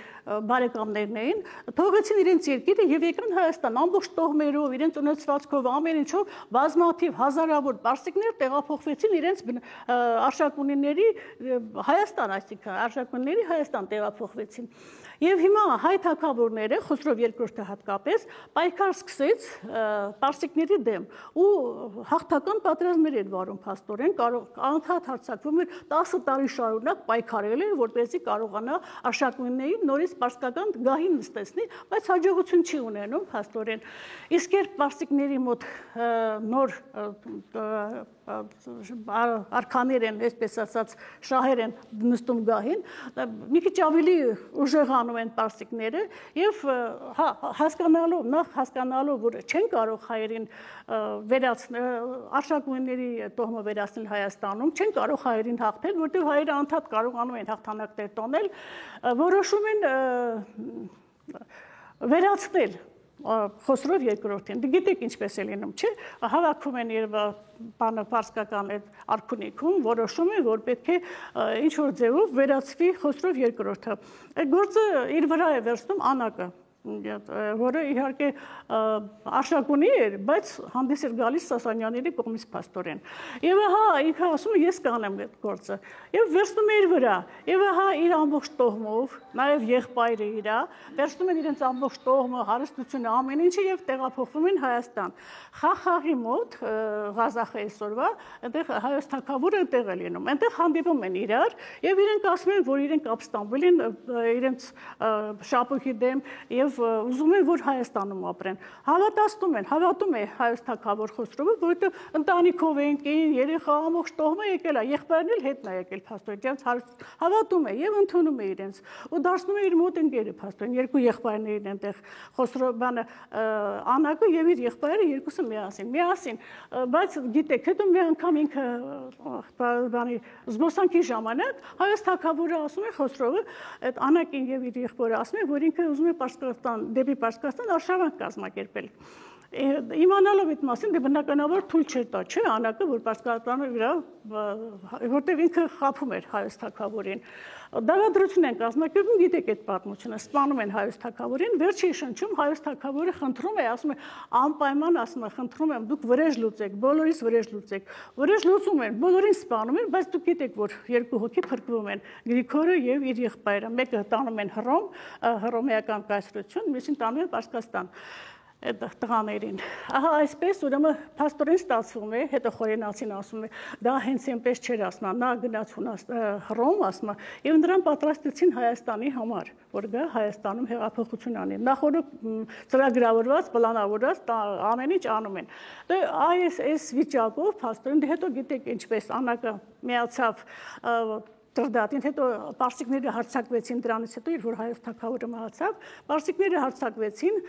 բարեկամներն էին, թողեցին իրենց երկիրը եւ եկան Հայաստան ամբողջ տոհմերով, իրենց ունեցվածքով, ամեն ինչով բազմաթիվ հազարավոր պարսիկներ տեղափոխվեցին իրենց արշակունիների Հայաստան, այսինքն արշակունիների Հայաստան տեղափոխվեցին։ Եվ հիմա հայ թագավորները, Խոսրով երկրորդը հատկապես, պայքար սկսեց պարսիկների դեմ ու հաղթական պատերազմներ էր վարում փաստորեն, անընդհատ հարձակվում էր 10 տարի շարունակ պայքարել էր, որպեսզի կարողանա արշակունիներին նորից պարսկական գահին նստեցնի, բայց հաջողություն չի ունենում փաստորեն։ Իսկ երբ պարսիկների մոտ նոր արքաներ են, այսպես ասած, շահեր են նստում գահին, մի քիչ ավելի ուժեղանում են պարսիկները եւ հասկանալով, որ չեն կարող հայերին արշակունիների տոհմը վերացնել Հայաստանում, չեն կարող հայերին հաղթել, որտեղ հայերը անդադ կարողանում են հաղթանակներ տոնել, որոշում են վերացնել Խոսրով երկրորդին, գիտեք ինչպես է լինում, չէ՞, հավաքում են եւ բանը պարսկական այդ արքունիքում, որոշում են, որ պետք է ինչ-որ ձևով վերացվի Խոսրով երկրորդը։ Այդ գործը իր վրա է վերցնում Անակը, որը իհարկե արշակունի էր, բայց հանդես էր գալիս Սասանյանների կողմից փաստորեն։ Եվ ահա ինքը ասում է ես կանեմ այդ գործը։ Եվ վերցնում է իր վրա։ Եվ ահա իր ամբողջ տոհմով, նաև եղբայրը իր, վերցնում են իրենց ամբողջ տոհմը, հարստությունը, ամեն ինչը եւ տեղափոխվում են Հայաստան։ Խախաղի մոտ Ղազախը այսօրվա, այնտեղ հայոց թագավորը այնտեղ է լինում։ Այնտեղ հանդիպում են իրար եւ իրենք ասում են, որ իրենք ապստամբել են իրենց շապուկի դեմ եւ ուզում են, որ Հայաստանում ապրեն։ Հավատում է հայոց թագավոր Խոսրովը, որովհետեւ ընտանիքով են, կին, երեխա, ամբողջ տոհմը եկել է, եղբայրն էլ հետն է եկել փաստորեն, հավատում է եւ ընդունում է իրենց։ Ու դարձնում է իր մոտ ընկերը փաստորեն, երկու եղբայրներն այնտեղ Խոսրովանը Անակը եւ իր եղբայրը երկուսը միասին, բայց գիտեք, հետո մի անգամ ինքը բանի զբոսանքի ժամանակ հայոց թագավորը ասում է Խոսրովը, այդ Անակին եւ իր եղբայրը ասում է, որ ինքը ուզում է դեպի Պարսկաստան արշավանք կազմակերպել։ Իմանալով այդ մասին, դե բնականաբար թույլ չէր տա, չէ, Անակը, որ Պարսկաստանը վրա, որտեղ ինքը խաբում էր հայոց թագավորին։ Դավադրություն են կազմակերպում, գիտեք այդ պատմությունը, սպանում են հայոց թագավորին, վերջի շնչում հայոց թագավորը խնդրում է, ասում է, անպայման ասում է, խնդրում եմ, դուք վրեժ լուծեք, բոլորիս վրեժ լուծեք։ Վրեժ լուծում են, բոլորին սպանում են, բայց դուք գիտեք, որ երկու հոգի փրկվում են, Գրիգորը եւ իր եղբայրը, մեկը տանում են Հռոմ, հռոմեական կայսրություն, մյուսին տանում են Պարսկաստան։ Այդ տղաներին։ Ահա այսպես ուրեմն փաստորեն ստացվում է, հետո Խորենացին ասում է, դա հենց այնպես չէր ասում, նա գնաց Հռոմ ասում, եւ նրան պատրաստեցին Հայաստանի համար, որ գա Հայաստանում հեղափոխություն անի։ Նախորդ ծրագրավորված, պլանավորված ամեն ինչ անում են։ Դե այս վիճակով փաստորեն հետո գիտեք ինչպես Անակը միացավ Տրդատին, հետո պարսիկները հարձակվեցին դրանից հետո, երբ որ հայոց թագավորը մահացավ, պարսիկները հարձակվեցին,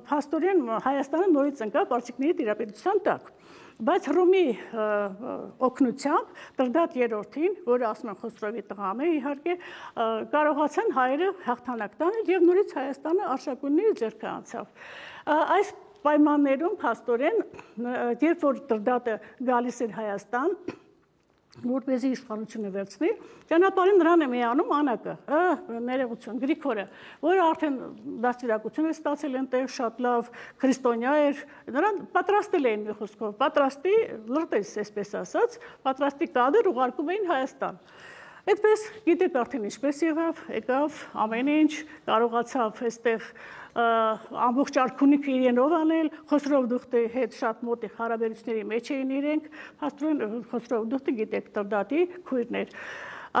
փաստորեն Հայաստանը նորից ընկավ պարսիկների տիրապետության տակ։ Բայց Հռոմի օգնությամբ Տրդատ III-ին, որը ասում են Խոսրովի տղան է, իհարկե, կարողացան հայերը հաղթանակ տանել եւ նորից Հայաստանը արշակունների ձեռքը անցավ։ Այս պայմաններում փաստորեն, երբ որ Տրդատը գալիս էր Հայաստան, որպեսզի իշխանությունը վերցնի, ճանապարհին նրան է միանում Անակը, ներողություն, Գրիգորը, որը արդեն դաստիարակություն է ստացել այնտեղ, շատ լավ քրիստոնյա էր, նրան պատրաստել էին մի խոսքով, պատրաստի լրտես, այսպես ասած, պատրաստի կադր ուղարկում էին Հայաստան։ Այդպես, գիտեք արդեն ինչպես եկավ ամեն ինչ, կարողացավ այստեղ ամբողջ արքունիքը իրենով անել, Խոսրով Դուխտի հետ շատ մոտ հարաբերությունների մեջ էին իրենք, փաստորեն Խոսրով Դուխտը գիտեք Տրդատի քույրն էր։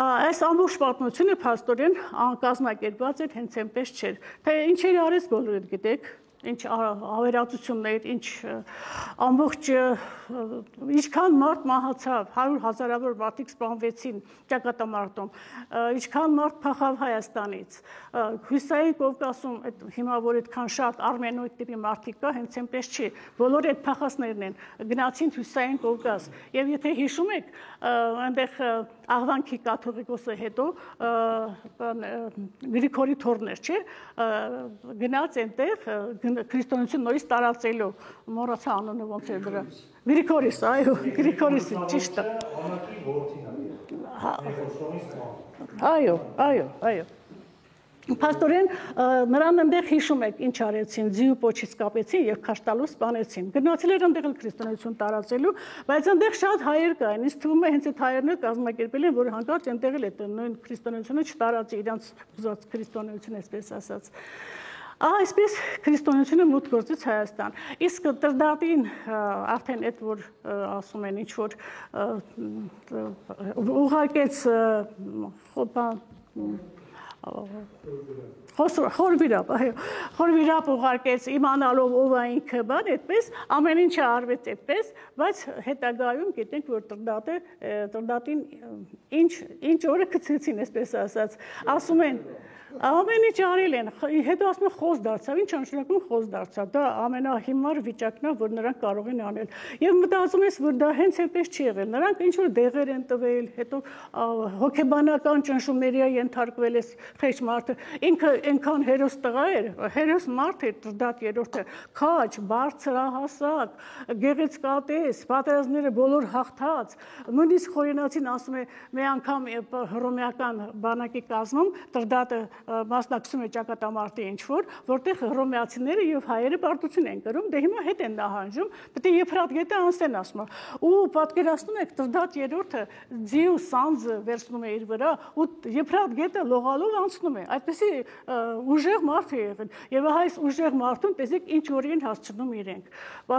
Այս ամբողջ պատմությունը փաստորեն կազմակերպված էր հենց այնպես չէր, թե ինչեր արեց բոլորը գիտեք, ինչ ավերածություններ, ինչ ամբողջ ինչքան մարդ մահացավ, 100,000-ավոր մարդիկ սպանվեցին ճակատամարտում, ինչքան մարդ փախավ Հայաստանից, Հյուսային Կովկասում հիմա որ այդքան շատ արմենոիդ տիպի մարդիկ կա, հենց այնպես չի, բոլորը այդ փախածներն են, գնացին Հյուսային Կովկաս, եւ եթե հիշում եք, այնտեղ աղվանքի կաթողիկոսը հետո Գրիգորի թորներ, չէ, գնաց այնտեղ քրիստոնեություն նորից տարածելու, մոռացա անունը ոնց էր դրա։ Գրիգորիս, այո, Գրիգորիսը ճիշտ է։ Այո։ Փաստորեն նրան այնտեղ հիշում եք ինչ արեցին, ձիու պոչից կապեցին եւ քաշտալու սպանեցին։ Գնացել էր այնտեղ քրիստոնեություն տարածելու, բայց այնտեղ շատ հայեր կային։ Ինձ թվում է հենց այդ հայերն էլ կազմակերպել են, որ հանկարծ այնտեղ էլ այդ նույն քրիստոնեությունը չտարածի, իրանց ուզած քրիստոնեություն, այսպես ասած։ Այսպես քրիստոնեությունը մուտք գործեց Հայաստան։ Իսկ Տրդատին արդեն այդ որ ասում են ինչ որ ուղարկեց խորվիրապ ուղարկեց իմանալով ով է ինքը, բան այդպես, ամեն ինչը արվեց այդպես, բայց հետագայում գիտենք, որ Տրդատին ինչ օրը գցեցին, այսպես ասած, ասում են, ամեն ինչ արել են, հետո ասում են խոս դարձավ, ինչ անշնակում խոս դարձավ, դա ամենահիմար վիճակն է, որ նրանք կարող են անել։ Եվ մտածում ես, որ դա հենց այնպես չի եղել, նրանք ինչ որ դեղեր են տվել, հետո հոգեբանական ճնշումների է ենթարկվել այս խեղճ մարդը, ինքը այնքան հերոս տղա էր, հերոս մարդ էր Տրդատ III-ը, քաջ, բարձրահասակ, գեղեցկատես, պատերազմները բոլոր հաղթած, նույնիսկ Խորենացին ասում է, մի անգամ հռոմեական բանակի կազմում Տրդատը մասնակցում է ճակատամարտի ինչ-որ, որտեղ հռոմեացիները եւ հայերը պարտություն են կրում, դե հիմա հետ են նահանջում, պետք է Եփրատ գետը անցնեն ասում, ու պատկերացնում եք Տրդատ III-ը ձիու սանձը վերցնում է իր վրա, ու Եփրատ գետը լողալով անցնում է, այդպեսի ուժեղ մարդ է եղել, եւ այս ուժեղ մարդուն տեսեք ինչ որի են հասցնում իրենք,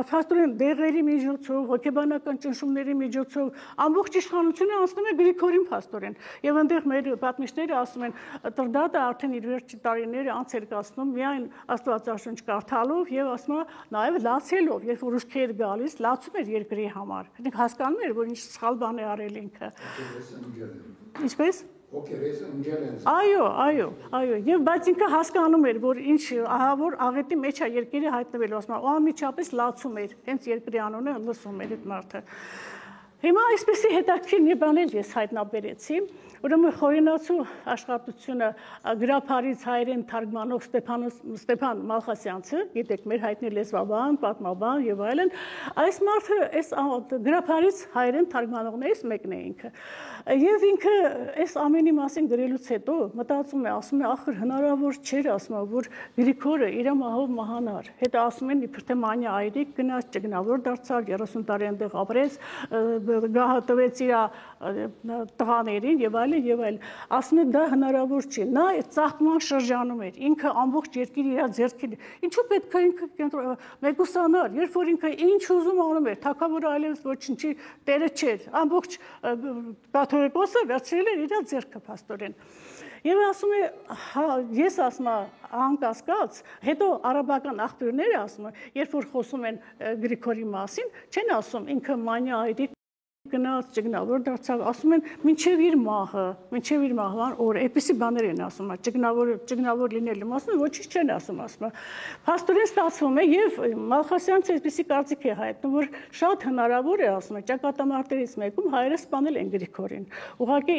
փաստորեն դեղերի միջոցով, հոգեբանական ճնշումների միջոցով ամբողջ իշխանությունը անցնում է Գրիգորին փաստորեն, եւ այնտեղ մեր պատմիչները ասում են Տրդատը արդեն իր վերջի տարիները անց էր կացնում միայն Աստվածաշունչ կարդալով եւ ասում է նաեւ լացելով, երբ որ ուշքի էր գալիս, լացում էր երկրի համար։ Դուք հասկանում եք, որ ինչ սխալ բան է արել ինքը։ Ինչպես։ Այո, եւ բայց ինքը հասկանում էր, որ ինչ ահավոր աղետի մեջ է երկիրը հայտնվելու, ասում է, անմիջապես լացում էր, հենց երկրի անունը լսում էր այդ մարդը։ Հիմա այսպեսի հետաքրքիր մի բաներ ես հայտնաբերեցի, ուրեմն Խորենացու աշխատությունը գրափարից հայերեն թարգմանող Ստեփան Մալխասյանցը, գիտեք, մեր հայտնի լեզվաբան, պատմաբան եւ այլն, այս մարդը այս գրափարից հայերեն թարգմանողներից մեկն է ինքը։ Եվ ինքը այս ամենի մասին գրելուց հետո մտածում է, ասում է, ախր հնարավոր չէր, ասում է, որ Գրիգորը իր մահով մահանար։ Հետո ասում են, իբր թե մանյա այրիկ գնաց, ճգնավոր դարձավ, 30 տարի այնտեղ ապրեց, գահը տվեց իր տղաներին եւ այլն, ասում են դա հնարավոր չի։ Նա այդ ծաղկման շրջանում էր, ինքը ամբողջ երկիրը իր ձեռքին։ Ինչու պետք է ինքը մեկուսանար, երբ որ ինքը ինչ ուզում անում էր, թագավորը այլևս ոչինչի տերը չէր, ամբողջ կաթողիկոսը վերցրել էր իր ձեռքը փաստորեն։ Եվ ասում է, ես ասում եմ, անկասկած, հետո արաբական աղբյուրները ասում են, երբ որ խոսում են Գրիգորի մասին, չեն ասում ինքը մանյա այրիկ գնաց, ճգնավոր դարձավ, ասում են մինչև իր մահվան օրը, այդպիսի բաներ են ասում, ճգնավոր լինելու մասին ոչինչ չեն ասում, փաստորեն ստացվում է եւ Մալխասյանցը այսպիսի կարծիք է հայտնում, որ շատ հնարավոր է, ասում է, ճակատամարտերից մեկում հայերը սպանել են Գրիգորին։ Ուղղակի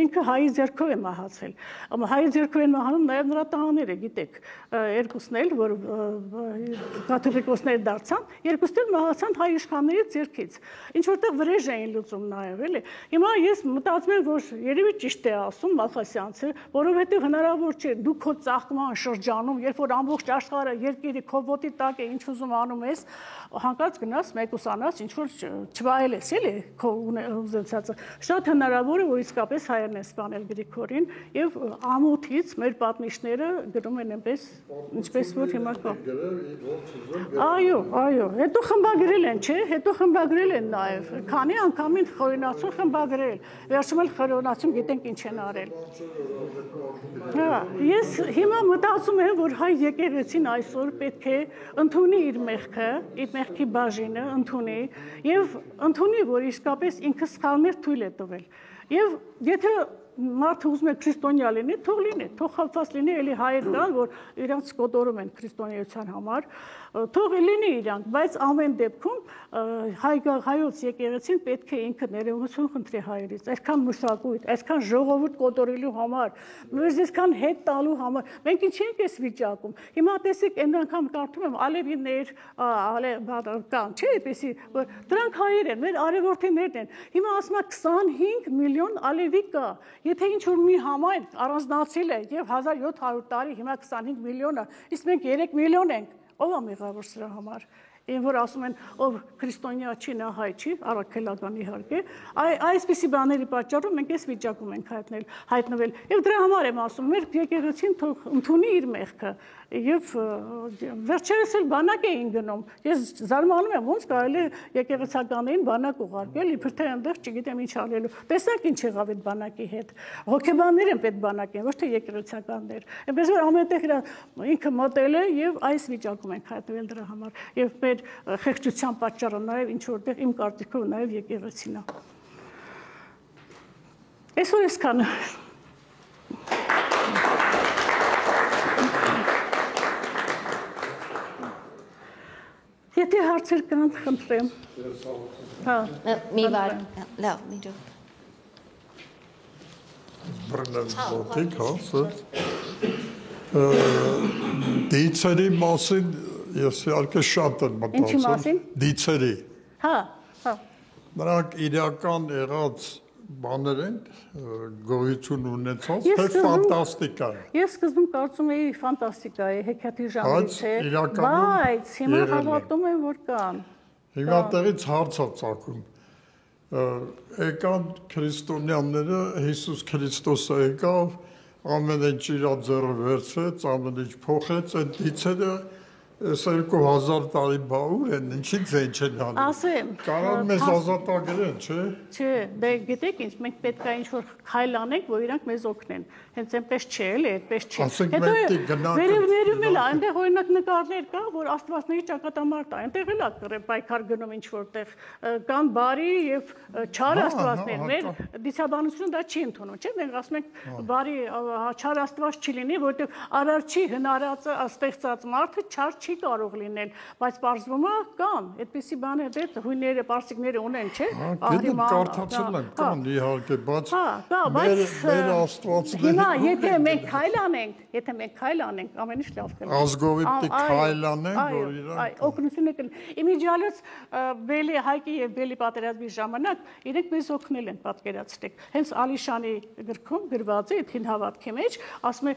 ինքը հայի ձեռքով է մահացել։ Հայի ձեռքով են մահանում նաեւ նրա տղաները, գիտեք, երկուսն էլ, որ կաթոլիկոսներ դարձան, երկուսն էլ մահացան հայ իշխանների ձեռքից։ Ինչ որտեղ վրեժ էին լուծում նաև, էլի։ Հիմա ես մտածում եմ, որ երևի ճիշտ է ասում Մալխասյանցը, որովհետև հնարավոր չէ դու քո ծաղկման շրջանում, երբ որ ամբողջ աշխարհը երկիրի քո ոտի տակ է, ինչ ուզում անում ես, հանկարծ գնաս մեկուսանաս, ինչ որ չվայելես, էլի, քո ուզեցածը։ Շատ հնարավոր է, որ իսկապես հայերն են սպանել Գրիգորին եւ ամոթից մեր պատմիչները գրում են այնպես, ինչպես որ հիմա կա։ Այո, հետո խմբագրել են, չէ՞, հետո խմբագրել են նաև, քանի անգամին խորենացում խմբագրել, վերջում էլ խորենացում գիտենք ինչ են արել։ Ես հիմա մտածում եմ, որ հայ եկեղեցին այսօր պետք է ընդունի իր մեղքի բաժինը ընդունի եւ ընդունի, որ իսկապես ինքը սխալներ թույլ է տվել։ Եվ եթե մարդը ուզում է քրիստոնյա լինի, թող լինի, թող խաբված լինի, էլի հայեր կան, որ իրանց կոտորում են քրիստոնեության համար, թող լինի իրանք, բայց ամեն դեպքում հայոց եկեղեցին պետք է ինքը ներողություն խնդրի հայերից, այսքան մշակույթ, այսքան ժողովուրդ կոտորելու համար, մեզ այսքան հետ տալու համար, մենք ինչ ենք այս վիճակում։ Հիմա տեսեք, այն անգամ կարդում եմ ալևիներ, կան, չէ՞, այդպեսի, դրանք հայեր են, մեր արևորդիներն են։ Հիմա ասում է 25 միլիոն ալևի կա։ Եթե ինչ-որ մի համայն առանձնացել է եւ 1700 տարի, հիմա 25 միլիոն է, իսկ մենք 3 միլիոն ենք, ով է մեղավոր սրա համար։ Այն որ ասում են, ով քրիստոնյա չի, նա հայ չի, առաքելական իհարկե, այսպիսի բաների պատճառով մենք այս վիճակում ենք հայտնվել։ Եվ դրա համար եմ ասում, մեր եկեղեցին թող ընդունի իր մեղքը, եւ վերջերս էլ բանակ էին գնում։ Ես զարմանում եմ, ոնց կարելի է եկեղեցականներին բանակ ուղարկել, իբր թե այնտեղ չգիտեմ ինչ արելու։ Տեսակ ինչ եղավ այդ բանակի հետ։ Հոգեբաններ են պետք բանակ են, ոչ թե եկեղեցականներ։ Այնպես որ ամենտեղ ինքը մտել է եւ այս վիճակում ենք հայտնվել դրա համար։ Եվ մեր խեղճության պատճառը նաեւ ինչ որտեղ իմ կարծիքով նաեւ եկեղեցին է։ Այսօր էսքանը։ Եթե հարցեր կան, խնդրեմ։ Հա,
մի բար, լավ, մի դու։
Բռնեմ հարցը։ Դիցերի մասին ես իհարկե շատ եմ մտածում։
Ինչի մասին։
Դիցերի։
Հա։
Նրանք իրական եղած բաներ են գոյություն ունեցած, թե ֆանտաստիկա է։
Ես սկզբում կարծում էի ֆանտաստիկա է, հեքիաթի ժանրից է, բայց հիմա հավատում եմ, որ կան։
Հիմա տեղից հարց է ծագում։ Եկան քրիստոնյաները, Հիսուս Քրիստոսը եկավ, ամեն ինչ իր ձեռը վերցրեց, ամեն ինչ փոխեց, այդ դիցերը 2000 տարի բաուր են, ինչի՞ց են չեն անում։
Ասեմ,
կարող մեզ ազատագրեն, չէ։
Չէ, դե գիտեք ինչ, մենք պետք է ինչ-որ քայլ անենք, որ իրանք մեզ օգնեն։ Հենց այնպես չէ, էլի, այդպես չէ։ Հետո վերևներում էլ այնտեղ օրինակ նկարներ կա, որ աստվածների ճակատամարտ է, այնտեղ էլ է պայքար գնում ինչ որտեղ կան բարի եւ չար աստվածներ։ Մեր դիցաբանությունը դա չի ընդունում, չէ՞։ Մենք ասում ենք բարի չար աստված չի լինի, որովհետեւ արարչի հնարածը ստեղծած մարդը չար չի կարող լինել, բայց պարզվում է կան, այդպիսի բաներ դե հույները, պարսիկները ունեն, չէ՞։
Ահա կարդացել եմ, կան իհարկե, բայց մեր աստվածները
Հիմա եթե մենք քայլ անենք, ամեն ինչ լավ կլինի։
Ազգովի քայլ անենք, որ իրանք
օգնությունը կլինի։ Իմիջիալից Բելի Հայկի եւ Բելի պատերազմի ժամանակ իրենք մեզ օգնել են, պատկերացրեք։ Հենց Ալիշանի գրքում գրված է թին հավատքի մեջ, ասում է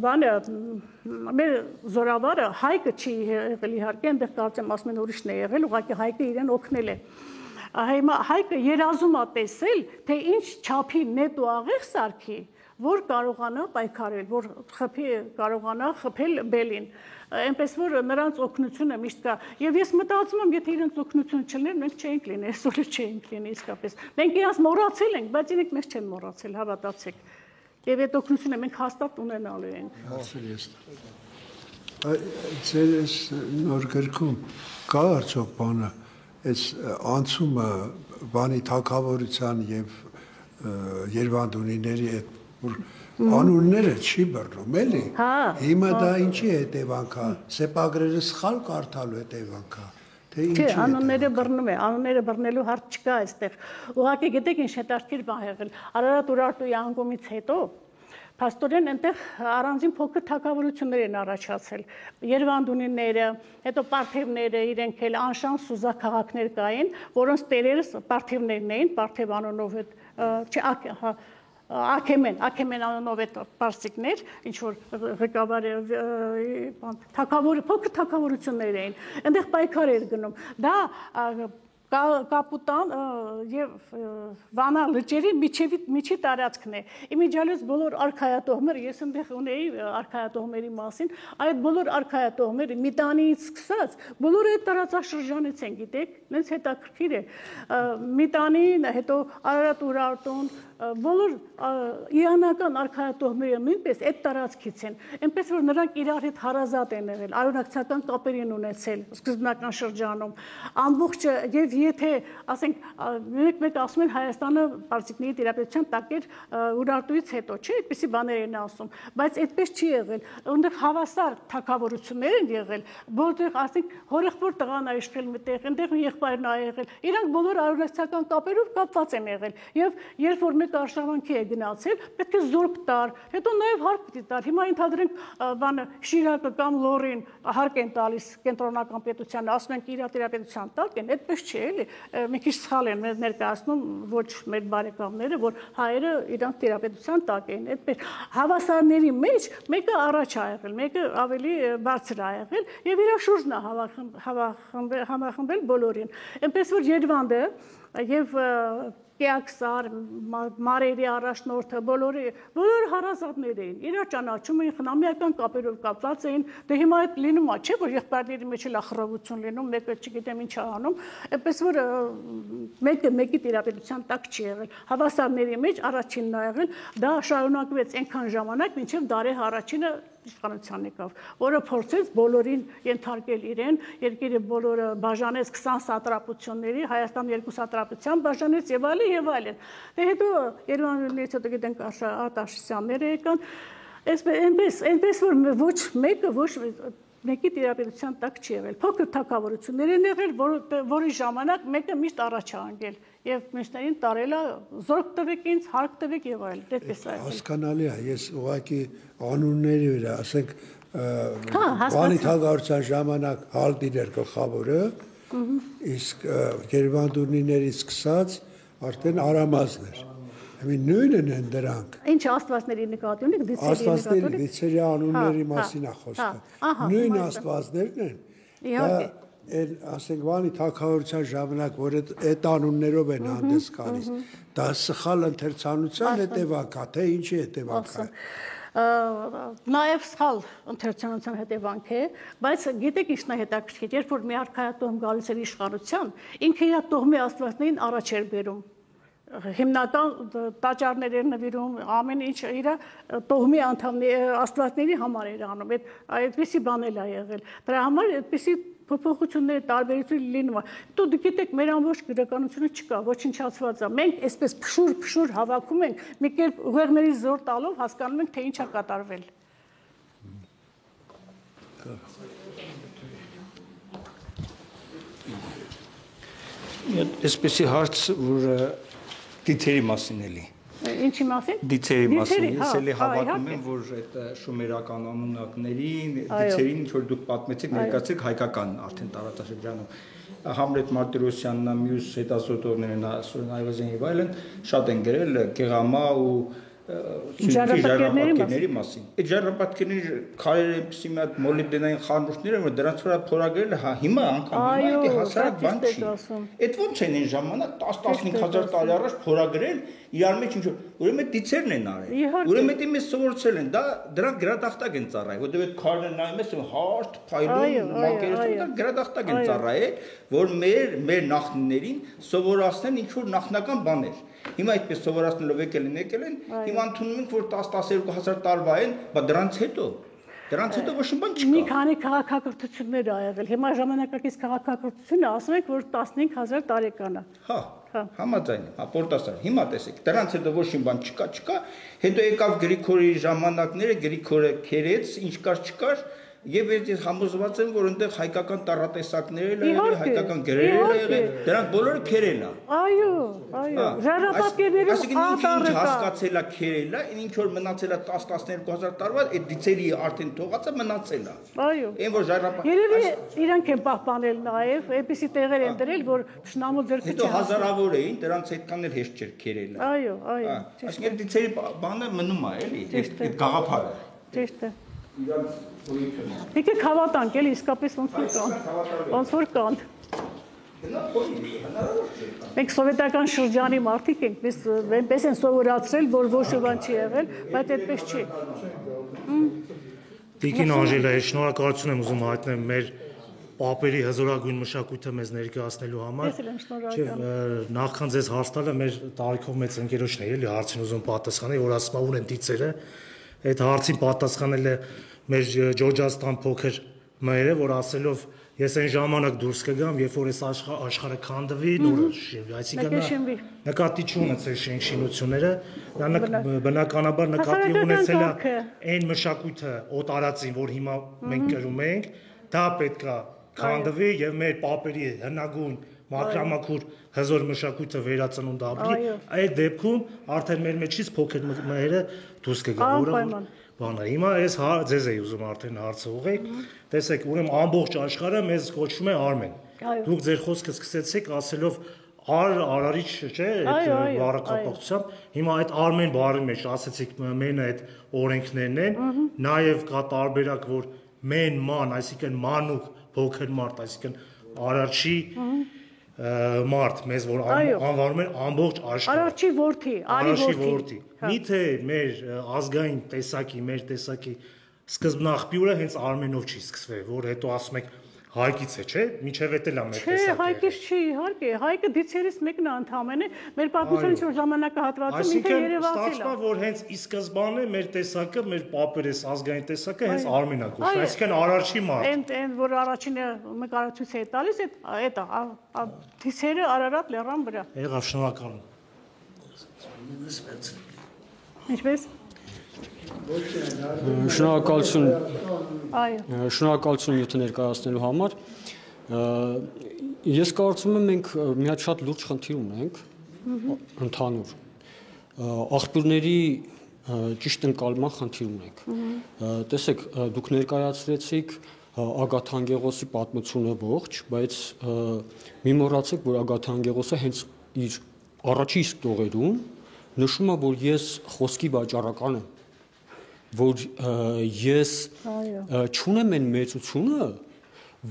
բանը մեր զորավարը Հայկը չի եղել իհարկե, այնտեղ կարծեմ ասում են ուրիշն է եղել, ուղղակի Հայկը իրեն օգնել է։ Հիմա Հայկը երազում է տեսել, թե ինչ չափի նետ ու աղեղ սարքի, որ կարողանա պայքարել, որ կարողանա խփել Բելին։ Այնպես որ նրանց օգնությունը միշտ կա։ Եվ ես մտածում եմ, եթե իրենց օգնություն չլիներ, մենք չէինք լինի, այսօր չէինք լինի իսկապես։ Մենք իրանց մոռացել ենք, բայց իրենք մեզ չեն մոռացել, հավատացեք։ Եվ այդ օգնությունը մենք հաստատ ունենալու ենք։
Ձեր այս նոր գրքում կա արդյոք բանը այս անցումը բանի թագավորության եւ Երևանդունիների հետ որ անունները չի բռնում էլի հիմա դա ինչի հետևանք է սեպագրերը սխալ կարդալու հետևանք է թե ինչի
Չէ, անունները բռնում է, անունները բռնելու հարց չկա այստեղ։ Ուղղակի գիտեք ինչ հետաքրքիր բան եղել։ Արարատ Ուրարտուի անկումից հետո Փաստորեն այնտեղ առանձին փոքր թագավորություններ են առաջացել։ Երևանդունիները, հետո Պարթևները, իրենք էլ անշան սուզա քաղաքներ կային, որոնց տերերս Պարթևներն էին, Պարթև անունով Աքեմեն անունով այդ պարսիկներ, ինչ որ ղեկավարը փոքր թագավորություններ էին։ Այնտեղ պայքար էր գնում։ Դա Կապուտան եւ Վանա լճերի միջի տարածքն է։ Իմիջիալից բոլոր արքայատոհները, ես այնտեղ ունեի արքայատոհների մասին, այդ բոլոր արքայատոհները Միտանից սկսած, բոլորը այդ տարածաշրջանից են, գիտեք, նենց հետաքրքիր է։ Միտանին, հետո Արարատ Ուրարտուն, բոլոր իրանական արքայատոհները նույնպես այդ տարածքից են, այնպես որ նրանք իրար հետ հարազատ են եղել, արյունակցական կապեր են ունեցել սկզբնական շրջանում։ Ամբողջը եւ եթե ասենք մեկ ասում են Հայաստանը պարսիկների տիրապետության տակ էր Ուրարտուից հետո, չէ, այդպիսի բաներ են ասում, բայց այդպես չի եղել։ Այնտեղ հավասար թագավորություններ են եղել, որտեղ ասենք հորեղբոր տղան ա իշխել մտեղ, այնտեղ եղբայրն ա եղել։ Իրանք բոլոր արյունակցական կապերով կապված են եղել եւ երբ որ մեկ արշավանքի է գնացել, պետք է զորք տար, հետո նաեւ հարկ պիտի տար։ Հիմա ընդհանրենք բանը Շիրակը կամ Լորին հարկ են տալիս կենտրոնական պետությանը, ասում են իր տիրապետության տակ են, այդպես չէ, էլի։ Մի քիչ սխալ են ներկայացնում ոչ մեր բարեկամները, որ հայերը իրանք տիրապետության տակ են, այդպես հավասարների մեջ մեկը առաջ ա եղել, մեկը ավելի բարձր ա եղել եւ իր շուրջն ա համախմբել բոլորին։ Այնպես որ Երևանը եւ Կեաքսար, Մարերի առաջնորդը, բոլոր հարազատներ էին, իրար ճանաչում էին, խնամիական կապերով կապված էին, դե հիմա այդ լինում է, չէ, որ եղբայրների մեջ էլ ախռովություն լինում, մեկը չգիտեմ ինչ է անում, այնպես որ մեկը մեկի տիրապետության տակ չի եղել, հավասարների մեջ առաջինն ա եղել, դա շարունակվեց այնքան ժամանակ, մինչև Դարեհ առաջինը իշխանության եկավ, որը փորձեց բոլորին ենթարկել իրեն, երկիրը բոլորը բաժանեց 20 սատրապությունների, Հայաստան 2 սատրապության բաժանեց եւ այլն։ Դե հետո Երևանից հետո գիտենք արտաշիսյանները եկան, այնպես որ ոչ մեկը ոչ մեկի տիրապետության տակ չի եղել։ Փոքր թագավորություններ են եղել, որի ժամանակ մեկը միշտ առաջ ա անգել եւ մյուսներին տարել է զորք տվեք ինձ, հարկ տվեք եւ այլն։ Այդպես է եղել։
Հասկանալի է, ես ուղղակի անունների վրա, ասենք բանի թագավորության ժամանակ Հալդին էր գլխավորը, իսկ Երևանդունիներից սկսած արդեն Արամազն էր։ Հիմա նույնն են դրանք։
Ինչ աստվածների նկատի ունեք, դիցերի նկատի ունեք։
Աստվածների, դիցերի անունների մասին է խոսքը։ Նույն աստվածներն են։
Իհարկե։
Ասենք բանի թագավորության ժամանակ, որ այդ անուններով են հանդես գալիս, դա սխալ ընթերցանության հետևանք է, թե ինչի հետևանք է։
Նաև սխալ ընթերցանության հետևանք է, բայց գիտեք ինչն է հետաքրքիր, երբ որ մի արքայատոհմ գալիս էր իշխանության, ինքը իր տոհմի աստվածներին առաջ էր բերում։ Հիմնական տաճարներ էր նվիրում, ամեն ինչ իր տոհմի աստվածների համար էր անում, այդպիսի բան էլ ա եղել։ Դրա համար այդպիսի փոփոխությունների տարբերություն լինում է։ Հետո դուք գիտեք, մեր ամբողջ գրականությունը չկա, ոչնչացված է։ Մենք այսպես փշուր հավաքում ենք, մի կերպ ուղեղների զոր տալով հասկանում ենք, թե ինչ է կատարվել։
Այսպեսի հարց, որ դիցերի մասին էլի։
Ինչի մասին։
Դիցերի մասին։ Ես էլի հավատում եմ, որ այդ շումերական անունակներին, դիցերին, ինչ որ դուք պատմեցիք, ներկայացիք հայկական արդեն տարածաշրջանում։ Համլետ Մարտիրոսյանն, մյուս հետազոտողներն, Սուրեն Այվազյանը եւ այլն շատ են գրել Գեղամա ու ժառապատկերների մասին։ Այդ ժառապատկերների քարերը այնպեսի մի հատ մոլիբդենային խանութներ են, որ դրանց վրա փորագրել է, հիմա անգամ հիմա հասարակ բան չի։ Այդ ո՞նց են այն ժամանակ 10-15000 տարի առաջ փորագրել իրար մեջ ինչ որ ուրեմն դիցերն են արել։ Ուրեմն դա մեզ սովորեցել են, դա դրանք գրադախտակ են ծառայել, որտեղ այդ քարները նայում ես հարթ, փայլուն, մակերեսով դա գրադախտակ են ծառայել, որ մեր նախնիներին սովորացնեն ինչ որ նախնական բաներ։ Հիմա այդպես սովորացնելով եկել են, հիմա ընդունում ենք, որ 10-12000 տարվա են, բայց դրանց հետո Դրանց հետո ոչ մի բան չկա։
Մի քանի քաղաքակրթություններ ա եղել։ Հիմա ժամանակակից քաղաքակրթությունը ասում եք, որ 15000 տարեկան է։
Հա, համաձայն եմ, ապորտասար։ Հիմա տեսեք, դրանց հետո ոչ մի բան չկա, հետո եկավ Գրիգորի ժամանակները, Գրիգորը քերեց, ինչ կար չկար, եւ ես համոզված եմ, որ այնտեղ հայկական տառատեսակներ էլ եղել, հայկական գրեր էլ եղել, դրանք բոլորը քերել է։
Այո, ժառանգապետներում
ինչ հասկացել է քերել է, ինչ որ մնացել է 10-12000 տարվա, այդ դիցերի արդեն թողածը մնացել է։
Այո։
Այն որ ժառանգապետ
Երևի իրանք են պահպանել նաեւ, այնպիսի տեղեր են դրել, որ շնամու ձեռքը
հետո հազարավոր էին, դրանց այդքան էլ հեշտ չէր քերելը։
Այո,
Այսինքն դիցերի բանը մնում է, էլի, այդ գաղափարը։
Ճիշտ է։ Եկեք հավատանք, էլի իսկապես ոնց որ կան։ Մենք սովետական շրջանի մարդիկ ենք, biz այնպես են սովորացրել, որ ոչ մի բան չի եղել, բայց այդպես չի։
Տիկին Անժելա, շնորհակալություն եմ ուզում հայտնել մեր պապերի հզորագույն մշակույթը մեզ ներկայացնելու համար։ Նախքան ձեզ հարց տալը մեր տարիքով մեծ ընկերոջն է, էլի հարցին ուզում պատասխանել, որ ասում ունեն դիցերը։ Այդ հարցին պատասխանել է մեր Ջոջաստան փոքր մայրը, որ ասելով ես այն ժամանակ դուրս կգամ, երբ որ այս աշխարհը քանդվի, նորը շինվի, այսինքն նկատի չունեցել շինությունները, նա բնականաբար նկատի ունեցել է այն մշակույթը օտարածին, որ հիմա մենք կրում ենք, դա պետքա քանդվի եւ մեր պապերի հնագույն մաքրամաքուր հզոր մշակույթը վերածնունդ ապրի, այդ դեպքում արդեն մեր մեջից փոքր մայրը դուրս կգա, որը բանը։ Հիմա ես ձեզ էի ուզում արդեն հարցը ուղղել, տեսեք, ուրեմն ամբողջ աշխարհը մեզ կոչվում է Արմեն։ Դուք ձեր խոսքը սկսեցիք ասելով արարիչ, չէ՞, այդ բառակապակցությամբ։ Հիմա այդ Արմեն բառի մեջ ասեցիք մենը այդ օրենքներն են, նաև կա տարբերակ, որ մեն ման, այսինքն մանուկ փոքր մարդ, այսինքն արարչի մարդ, մեզ որ անվանում են ամբողջ աշխարհը։ Արարչի որդի, արի որդի։ Միթե մեր ազգային տեսակի, մեր տեսակի սկզբնաղբյուրը հենց Արմենով չի սկսվել, որ հետո ասում եք հայկից է, չէ՞, միջև էդ էլ է մեր տեսակը։ Չէ, հայկից չի, իհարկե, հայկը դիցերից մեկն է ընդհանրապես, մեր պատմության ժամանակահատվածում ինքը երևացել է։ Ստացվում է, որ հենց ի սկզբանե մեր տեսակը, մեր պապերես ազգային տեսակը հենց Արմենն է կոչվում, այսինքն արարչի մարդ։ Այն որ առաջինը նկարացույց է տալիս, այդ է, դիցերը Արարատ լեռան վրա։ Եղավ, շնորհակալ եմ։ Ինչպես։
Շնորհակալություն նյութը ներկայացնելու համար։ Ես կարծում եմ մենք մի հատ շատ լուրջ խնդիր ունենք ընդհանուր։ Աղբյուրների ճիշտ ընկալման խնդիր ունենք։ Տեսեք, դուք ներկայացրեցիք Ագաթանկեղոսի պատմությունը ողջ, բայց մի մոռացեք, որ Ագաթանկեղոսը հենց իր առաջի իսկ տողերում նշում է, որ ես խոսքի վաճառական եմ, որ ես չունեմ այն մեծությունը,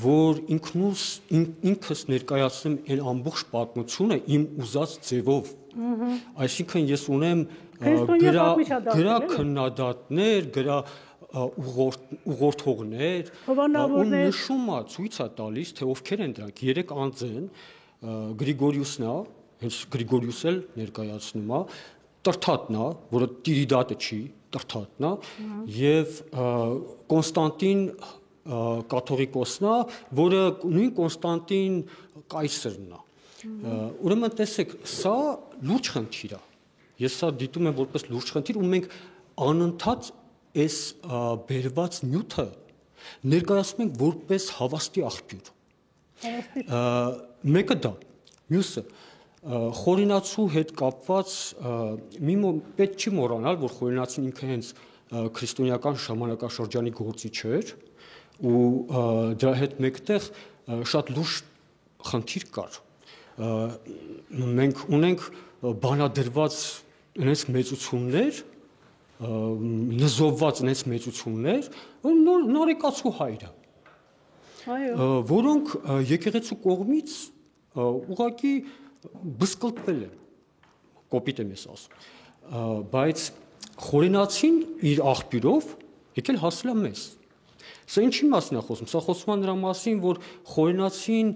որ ինքս ներկայացնեմ այն ամբողջ պատմությունը իմ ուզած ձևով։ Այսինքն ես ունեմ գրաքննադատներ, ուղղորդողներ, ու նշում է, ցույց է տալիս, թե ովքեր են դրանք։ 3 անձ են, Գրիգորիուսն է, հենց Գրիգորիուս էլ ներկայացնում է, Տրթատն է, որը Տիրիդատը չի, Տրթատն է, եւ Կոնստանտին կաթողիկոսն է, որը նույն Կոնստանտին կայսրն է։ Ուրեմն տեսեք, սա լուրջ խնդիր է։ Ես սա դիտում եմ որպես լուրջ խնդիր, ու մենք անընդհատ այս բերված նյութը ներկայացնում ենք որպես հավաստի աղբյուր։ Մեկը դա, մյուսը խորինացու հետ կապված պետք չի մոռանալ, որ խորինացին ինքը հենց քրիստոնեական ժամանակաշրջանի գործի չէր, ու դրա հետ մեկտեղ շատ լուրջ խնդիր կար։ Մենք ունենք բանադրված այնպես մեծություններ, նզովված այնպես մեծություններ, նորեկացու հայրը, որոնք եկեղեցու կողմից ուղղակի բսկլտվել են, կոպիտ եմ ես ասում, բայց խորինացին իր աղբյուրով եկել հասել է մեզ։ Սա ինչի մասին է խոսում։ Սա խոսում է նրա մասին, որ խորինացին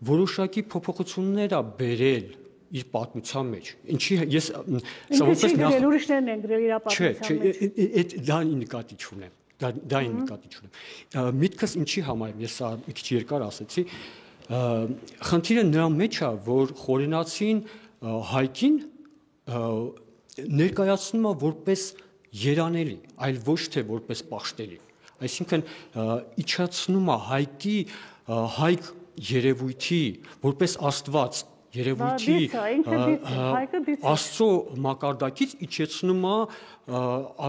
որոշակի փոփոխություններ է բերել իր պատմության մեջ։ Ինչի ես սա որպես ուրիշներն են գրել իր պատմության մեջ։ Չէ, դա նկատի չունեմ։ դա այն նկատի ունեմ։ Միտքս ինչի համար եմ, ես սա մի քիչ երկար ասեցի, խնդիրը նրա մեջ է, որ խորենացին հայկին ներկայացնում է որպես երանելի, այլ ոչ թե որպես պաշտելի։ Այսինքն իջացնում է հայկ երևույթի որպես աստված երևույթի Աստծո մակարդակից իջեցնում է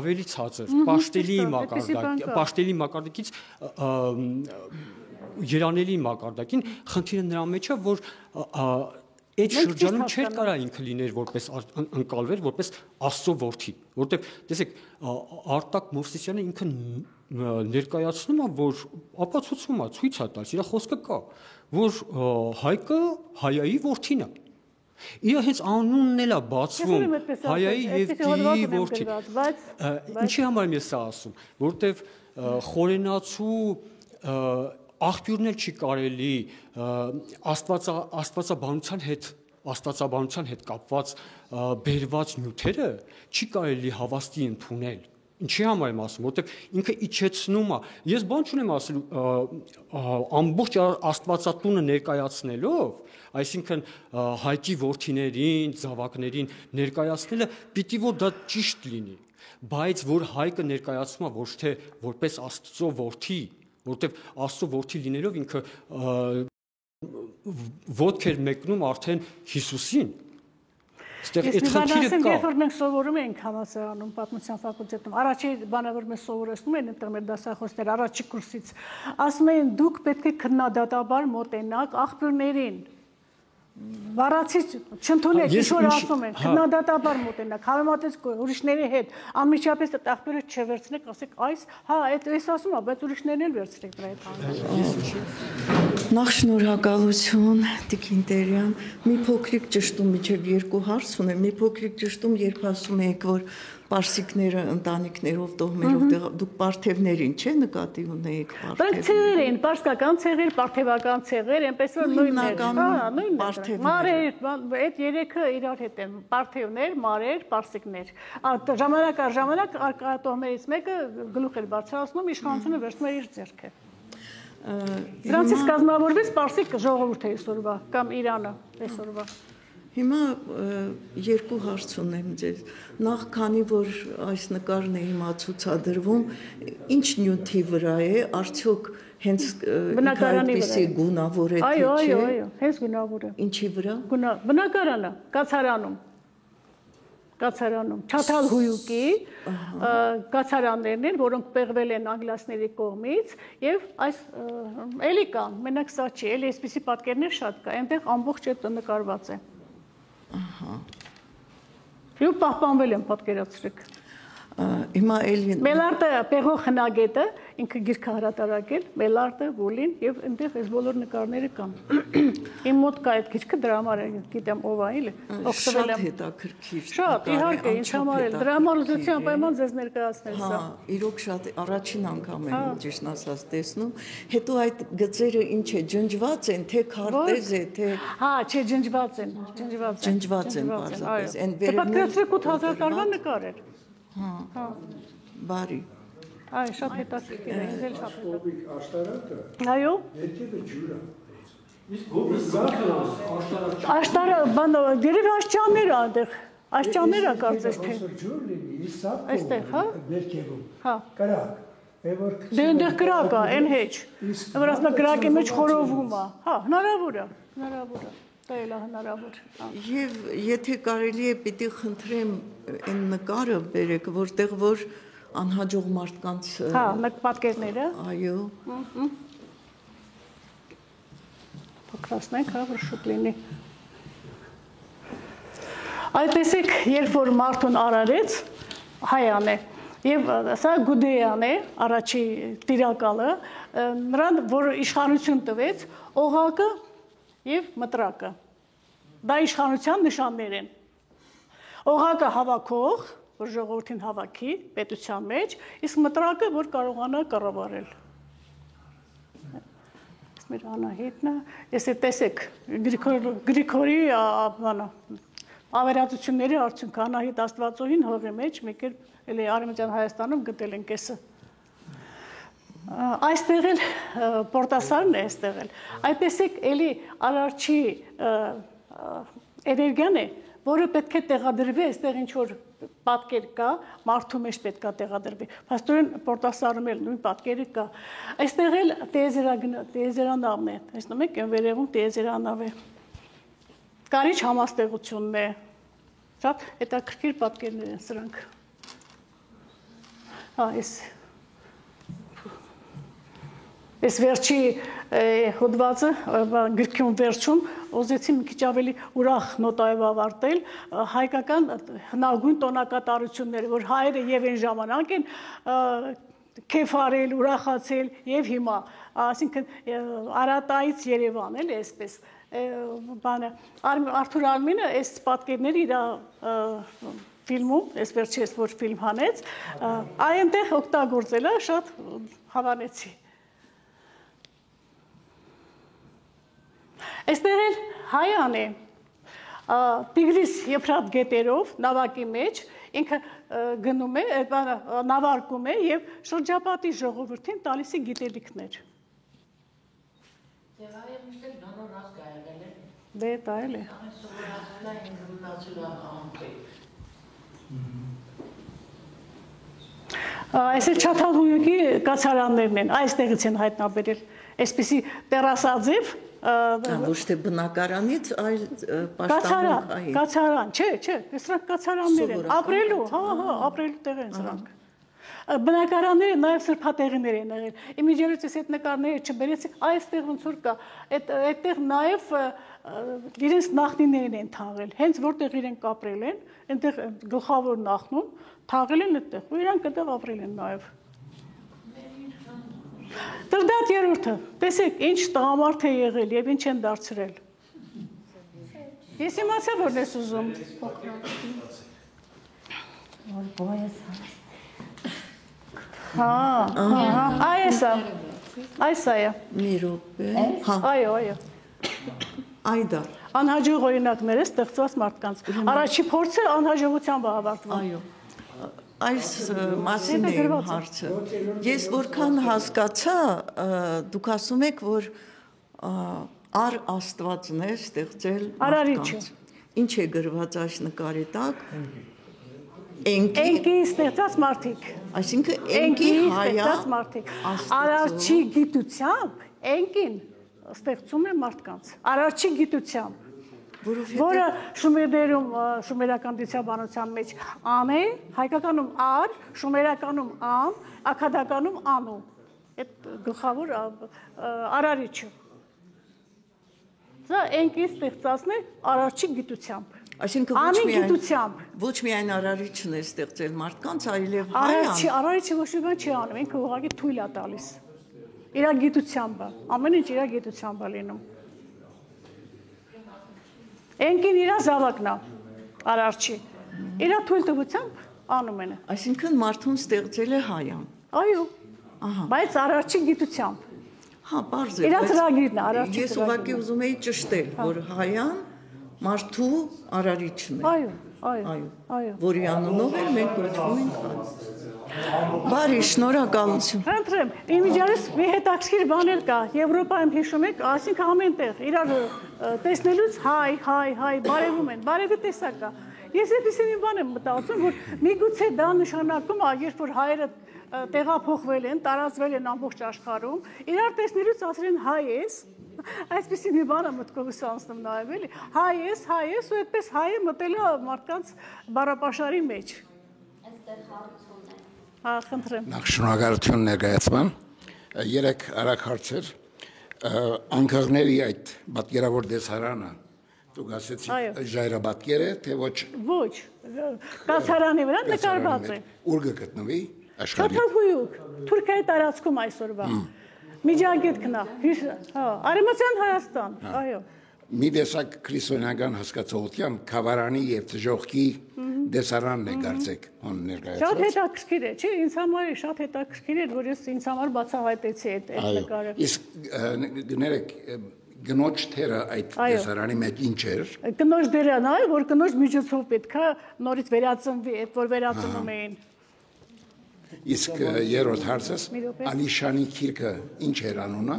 ավելի ցածր, պաշտելի մակարդակից երանելի մակարդակին, խնդիրը նրա մեջ է, որ այդ շրջանում չէր կարա ինքը լիներ որպես ընկալվեր որպես Աստծո որդի, որտեղ տեսեք Արտակ Մովսեսյանը ինքը ներկայացնում է, որ ապացուցում է, ցույց է տալիս, իր խոսքը կա, որ հայկը հայայի որդին է։ Իր հենց անունն էլ է բացվում հայայի եւ դիի որդի։ Ինչի համար եմ ես սա ասում, որտեղ խորենացու աղբյուրներ չի կարելի աստվածաբանության հետ կապված բերված նյութերը չի կարելի հավաստի ընդունել։ Ինչի համար եմ ասում, որտեղ ինքը իջեցնում է։ Ես բան չունեմ ասելու ամբողջ աստվածատունը ներկայացնելով, այսինքն հայկի որդիներին, զավակներին ներկայացնելը պիտի որ դա ճիշտ լինի, բայց որ հայկը ներկայացում է ոչ թե որպես Աստծո որդի, որտեղ Աստծո որդի լինելով ինքը ոտք էր մեկնում արդեն Հիսուսին։ Այստեղ այդ խնդիրը կա։
Երբ որ մենք սովորում ենք համալսարանում, պատմության ֆակուլտետում, առաջի բանը որ մեզ սովորեցնում են այնտեղ մեր դասախոսներ առաջի կուրսից, ասում են դուք պետք է քննադատաբար մոտենաք աղբյուրներին։ Վարացի չընդունեք, ինչ որ ասում են, քննադատաբար մոտենաք, համեմատեք ուրիշների հետ, անմիջապես այդ աղբյուրը չվերցնեք, ասեք այս, հա, այս ասում է, բայց ուրիշներն էլ վերցրեք դրա հետ։
Նախ շնորհակալություն Տիկին Տերյան, մի փոքրիկ ճշտում միջև երկու հարց ունեմ, մի փոքրիկ ճշտում, երբ ասում եք, որ պարսիկները ընտանիքներով տոհմերով դուք պարթևներին չէ նկատի ունեիք
պարթև։ Ցեղեր են, պարսկական ցեղեր, պարթևական ցեղեր, այնպես որ նույնն է։ Մարեր, այդ երեքը իրար հետ են, պարթևներ, մարեր, պարսիկներ։ Ժամանակ առ ժամանակ տոհմերից մեկը գլուխ էր բարձրացնում, իշխանությունը վերցնում էր իր ձեռքը։ Դրանցից կազմավորվեց պարսիկ ժողովուրդը այսօրվա կամ Իրանը այսօրվա։
Հիմա երկու հարց ունեմ ձեզ։ Նախ քանի որ այս նկարն է հիմա ցուցադրվում, ինչ նյութի վրա է, արդյոք հենց այդպիսի գունավոր է թե չէ։
Այո, հենց գունավոր է։
Ինչի վրա։
Բնակարանը, կացարանում, Չաթալ հույուկի կացարաններն են, որոնք պեղվել են անգլիացիների կողմից, եւ այս էլի կան, մենակ սա չի, էլի այսպիսի պատկերներ շատ կա, այնտեղ ամբողջ այդ նկարված է։
Ահա։
Եվ պահպանվել են պատկերացրեք։
Հիմա էլի
Մելարտը պեղող խնագետը ինքը գիրքը հրատարակել, Մելարտը, Վոլին եւ այնտեղ այս բոլոր նկարները կան։ Իմ մոտ կա այդ գիրքը, դրա համար գիտեմ ով է, էլի, օգտվել եմ։
Շատ հետաքրքիր։
Շատ, իհարկե, ինչ համար էլ, դրա համար ուզեցի պայման ձեզ ներկայացնել սա։
Հա, իրոք շատ առաջին անգամ եմ ճիշտ ասած տեսնում։ Հետո այդ գծերը ինչ է, ջնջված են, թե քարտեզ է, թե
Հա, չէ, ջնջված են։
Ջնջված են բարձրապես։ Այն
վերևներում 8000 տարվա նկար էր։
Հա։ Բարի։
Այ շատ հետաքրքիր է, ինձ էլ շատ
Կոպիկ աշտարակը։
Այո։
Երկևը ջուր է։
Աշտարը, բանը, երևի աշճաններ է այնտեղ։ Աշճաններ է կարծես թե։
Ջուր լինի, սա
Այստեղ, հա։
Երկևում։
Հա։
Կրակ։
Դե այնտեղ կրակ է, այն հեչ։ Որ ասում կրակի մեջ խորովում է։ Հա, հնարավոր է։ Դա էլ է հնարավոր։
Եվ եթե կարելի է պիտի խնդրեմ այն նկարը բերեք, որտեղ որ անհաջող մարդկանց
Հա, պատկերները։
Այո։
Փոքրացնենք, հա, որ շուտ լինի։ Այդ տեսեք, երբ որ մարդուն արարեց, հայան է, եւ սա Գուդեյան է, առաջի տիրակալը, նրան, որ իշխանություն տվեց, օղակը եւ մտրակը։ Դա իշխանության նշաններ են։ Օղակը հավաքող, որ ժողովրդին հավաքի պետության մեջ, իսկ մտրակը, որ կարողանա կառավարել։ Մեր Անահիտն է, ես տեսեք Գրիգորի ավերածությունների արդյունքը Անահիտ Աստվածուհին հողի մեջ, մեկ էլ էլի Արևմտյան Հայաստանում գտել են կեսը։ Այստեղ էլ Պորտասարն է այստեղ էլ։ Այդպես է էլի Արարչի էներգիան է, որը պետք է տեղադրվի այստեղ ինչ որ պատկեր կա, մարդու մեջ պետք է տեղադրվի։ Փաստորեն Պորտասարում էլ նույն պատկերը կա։ Այստեղ էլ տիեզերանավն է, տեսնում եք, այն վերևում տիեզերանավ է։ Կարիչ համաստեղությունն է։ Շատ հետաքրքիր պատկերներ են սրանք։ Այս վերջի հոդվածը գրքում վերջում ուզեցի մի քիչ ավելի ուրախ նոտայով ավարտել հայկական հնագույն տոնակատարությունները, որ հայերը եւ այն ժամանակ են քեֆ արել, ուրախացել եւ հիմա, այսինքն Արատայից Երևան էլ է այսպես բանը Արթուր Արմինը այս պատկերները իր ֆիլմում, այս վերջերս որ ֆիլմ հանեց, այնտեղ օգտագործել է շատ հավանեցի։ Այստեղ էլ հայան է Տիգրիս Եփրատ գետերով նավակի մեջ ինքը գնում է, նավարկում է եւ շրջապատի ժողովրդին տալիս է գիտելիքներ։ Դե դա էլ է։ Այս Չաթավույուկի կացարաններն են, այստեղից են հայտնաբերել, այսպիսի տերասաձև
ոչ թե բնակարանից, այլ պաշտամունքային։
Կացարան, չէ, սրանք կացարաններ են, ապրելու, ապրելու տեղ են սրանք։ Բնակարանները նաև սրբատեղիներ են եղել։ Իմիջիայլոց այս այդ նկարները չբերեցի, այստեղ ոնց որ կա, այդտեղ նաև իրենց նախնիներն են թաղել, հենց որտեղ իրենք ապրել են, այնտեղ գլխավոր նախնում թաղել են այդտեղ, ու իրանք այդտեղ ապրել են նաև։ Տրդատ երրորդը, տեսեք, ինչ տղամարդ է եղել եւ ինչ են դարձրել։ Ես իմացա, որ ես ուզում։ Այս է։
Մի րոպե։
Այո։
Այդա։
Անհաջող օրինակներ է ստեղծված մարդկանց։ Առաջի փորձը անհաջողությամբ է ավարտվում։
Այո։ Այս մասին է իմ հարցը։ Ես որքան հասկացա, դուք ասում եք, որ առ Աստվածն է ստեղծել մարդկանց։ Ինչ է գրված այս նկարի տակ։
Էնքի ստեղծած մարդիկ։
Այսինքն էնքի
ստեղծած մարդիկ։ Արարչի գիտությամբ էնքին ստեղծում է մարդկանց։ Արարչի գիտությամբ։ Որը շումերներում, շումերական դիցաբանության մեջ ան է, հայկականում ար, շումերականում ան, աքադականում անու, այդ գլխավոր արարիչը։ Դա էնքի ստեղծածն է արարչի գիտությամբ։
Այսինքն ոչ միայն արարիչն է ստեղծել մարդկանց, այլև հայան։
Արարիչը ոչ մի բան չի անում, ինքը ուղղակի թույլ է տալիս։ Իր գիտությամբ է, ամեն ինչ իր գիտությամբ է լինում։ Էնքին իրա զավակն է, արարչի, իրա թույլտվությամբ անում են։
Այսինքն մարդուն ստեղծել է հայան։
Այո, բայց արարչի գիտությամբ։
Հա, պարզ է,
իրա ծրագիրն է, արարչի
ես ուղղակի ուզում էի ճշտել, որ հայան մարդու արարիչն է։
Այո,
որի անունով էլ մենք կոչվում ենք։ Բարի, շնորհակալություն։
Խնդրեմ, իմիջիայլոց մի հետաքրքիր բան էլ կա, Եվրոպայում հիշում եք, այսինքն ամենտեղ իրար տեսնելուց հայ, բարևում են, բարևի տեսակ կա։ Ես այդպիսի մի բան եմ մտածում, որ միգուցե դա նշանակում է, երբ որ հայերը տեղափոխվել են, տարածվել են ամբողջ աշխարհում, իրար տեսնելուց ասել են հայ ես, այսպիսի մի բան է մտքովս անցնում նաև էլի, հայ ես, ու այդպես հայը մտել է մարդկանց բառապաշարի մեջ։
Այստեղ հարցում է։
Խնդրեմ։
Նախ շնորհակալություն ներկայացման։ 3 արագ հարցեր։ Անկեղների այդ պատկերավոր դեսարանը դուք ասեցիք ժայռապատկեր է, թե ոչ։
Ոչ, կացարանի վրա նկարված է։
Ուր կգտնվի աշխարհի։
Չաթավույուկ, Թուրքիայի տարածքում այսօրվա։ Միջագետքն է, Արևմտյան Հայաստան, այո։
Մի տեսակ քրիստոնեական հասկացողությամբ Քավարանի եւ Ծժողքի դեսարանն է կարծեք հոն ներկայացված։
Շատ հետաքրքիր է, չէ, ինձ համար շատ հետաքրքիր է, որ ես ինձ համար բացահայտեցի այդ նկարը։
Իսկ գներեք գնոջ թերը այդ դեսարանի մեջ ինչ էր։
Գնոջ դերն է, որ գնոջ միջոցով պետքա նորից վերածնվի, այդ որ վերածնում էին։
Իսկ երրորդ հարցս Ալիշանի քիրքը ինչ էր անունը։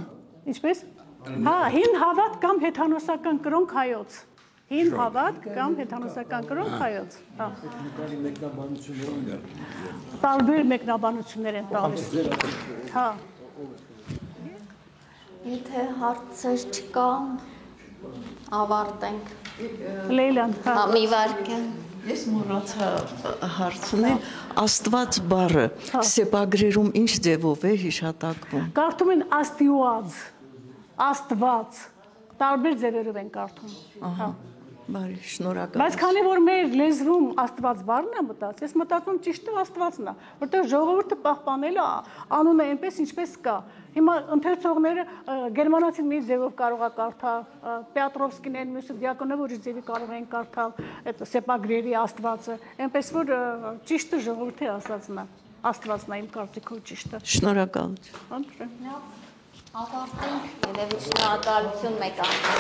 Ինչպես։ Հա, հին հավատ կամ հեթանոսական կրոնք հայոց։ Հին հավատ կամ հեթանոսական կրոնք հայոց։ Հա։ Տարբեր մեկնաբանություններ են տալիս։ Հա։
Եթե հարցեր չկան, ավարտենք։
Լեյլան, հա։
Մի վարքան։
Ես մոռացա հարցնել, Աստված բառը սեպագրերում ինչ ձևով է հիշատակվում։
Կարդում են Աստված, տարբեր ձևերով են կարդում։
Ահա, բարի, շնորհակալ։
Բայց քանի որ մեր լեզվում Աստված բառն է մտած, ես մտածում ճիշտը Աստվածն է, որտեղ ժողովուրդը պահպանել է անունը այնպես ինչպես կա։ Հիմա ընթերցողները գերմանացին մի ձևով կարող է կարդալ, Պետրովսկին են մյուսը դիակոնը որի ձևի կարող են կարդալ, այդ սեպագրերի Աստվածը, այնպես որ ճիշտը ժողովրդի ասածն է, Աստվածն է իմ կարծիքով ճիշտը։
Շնորհակալություն։
Ավարտենք, երևի շնորհակալություն մեկ
անգամ։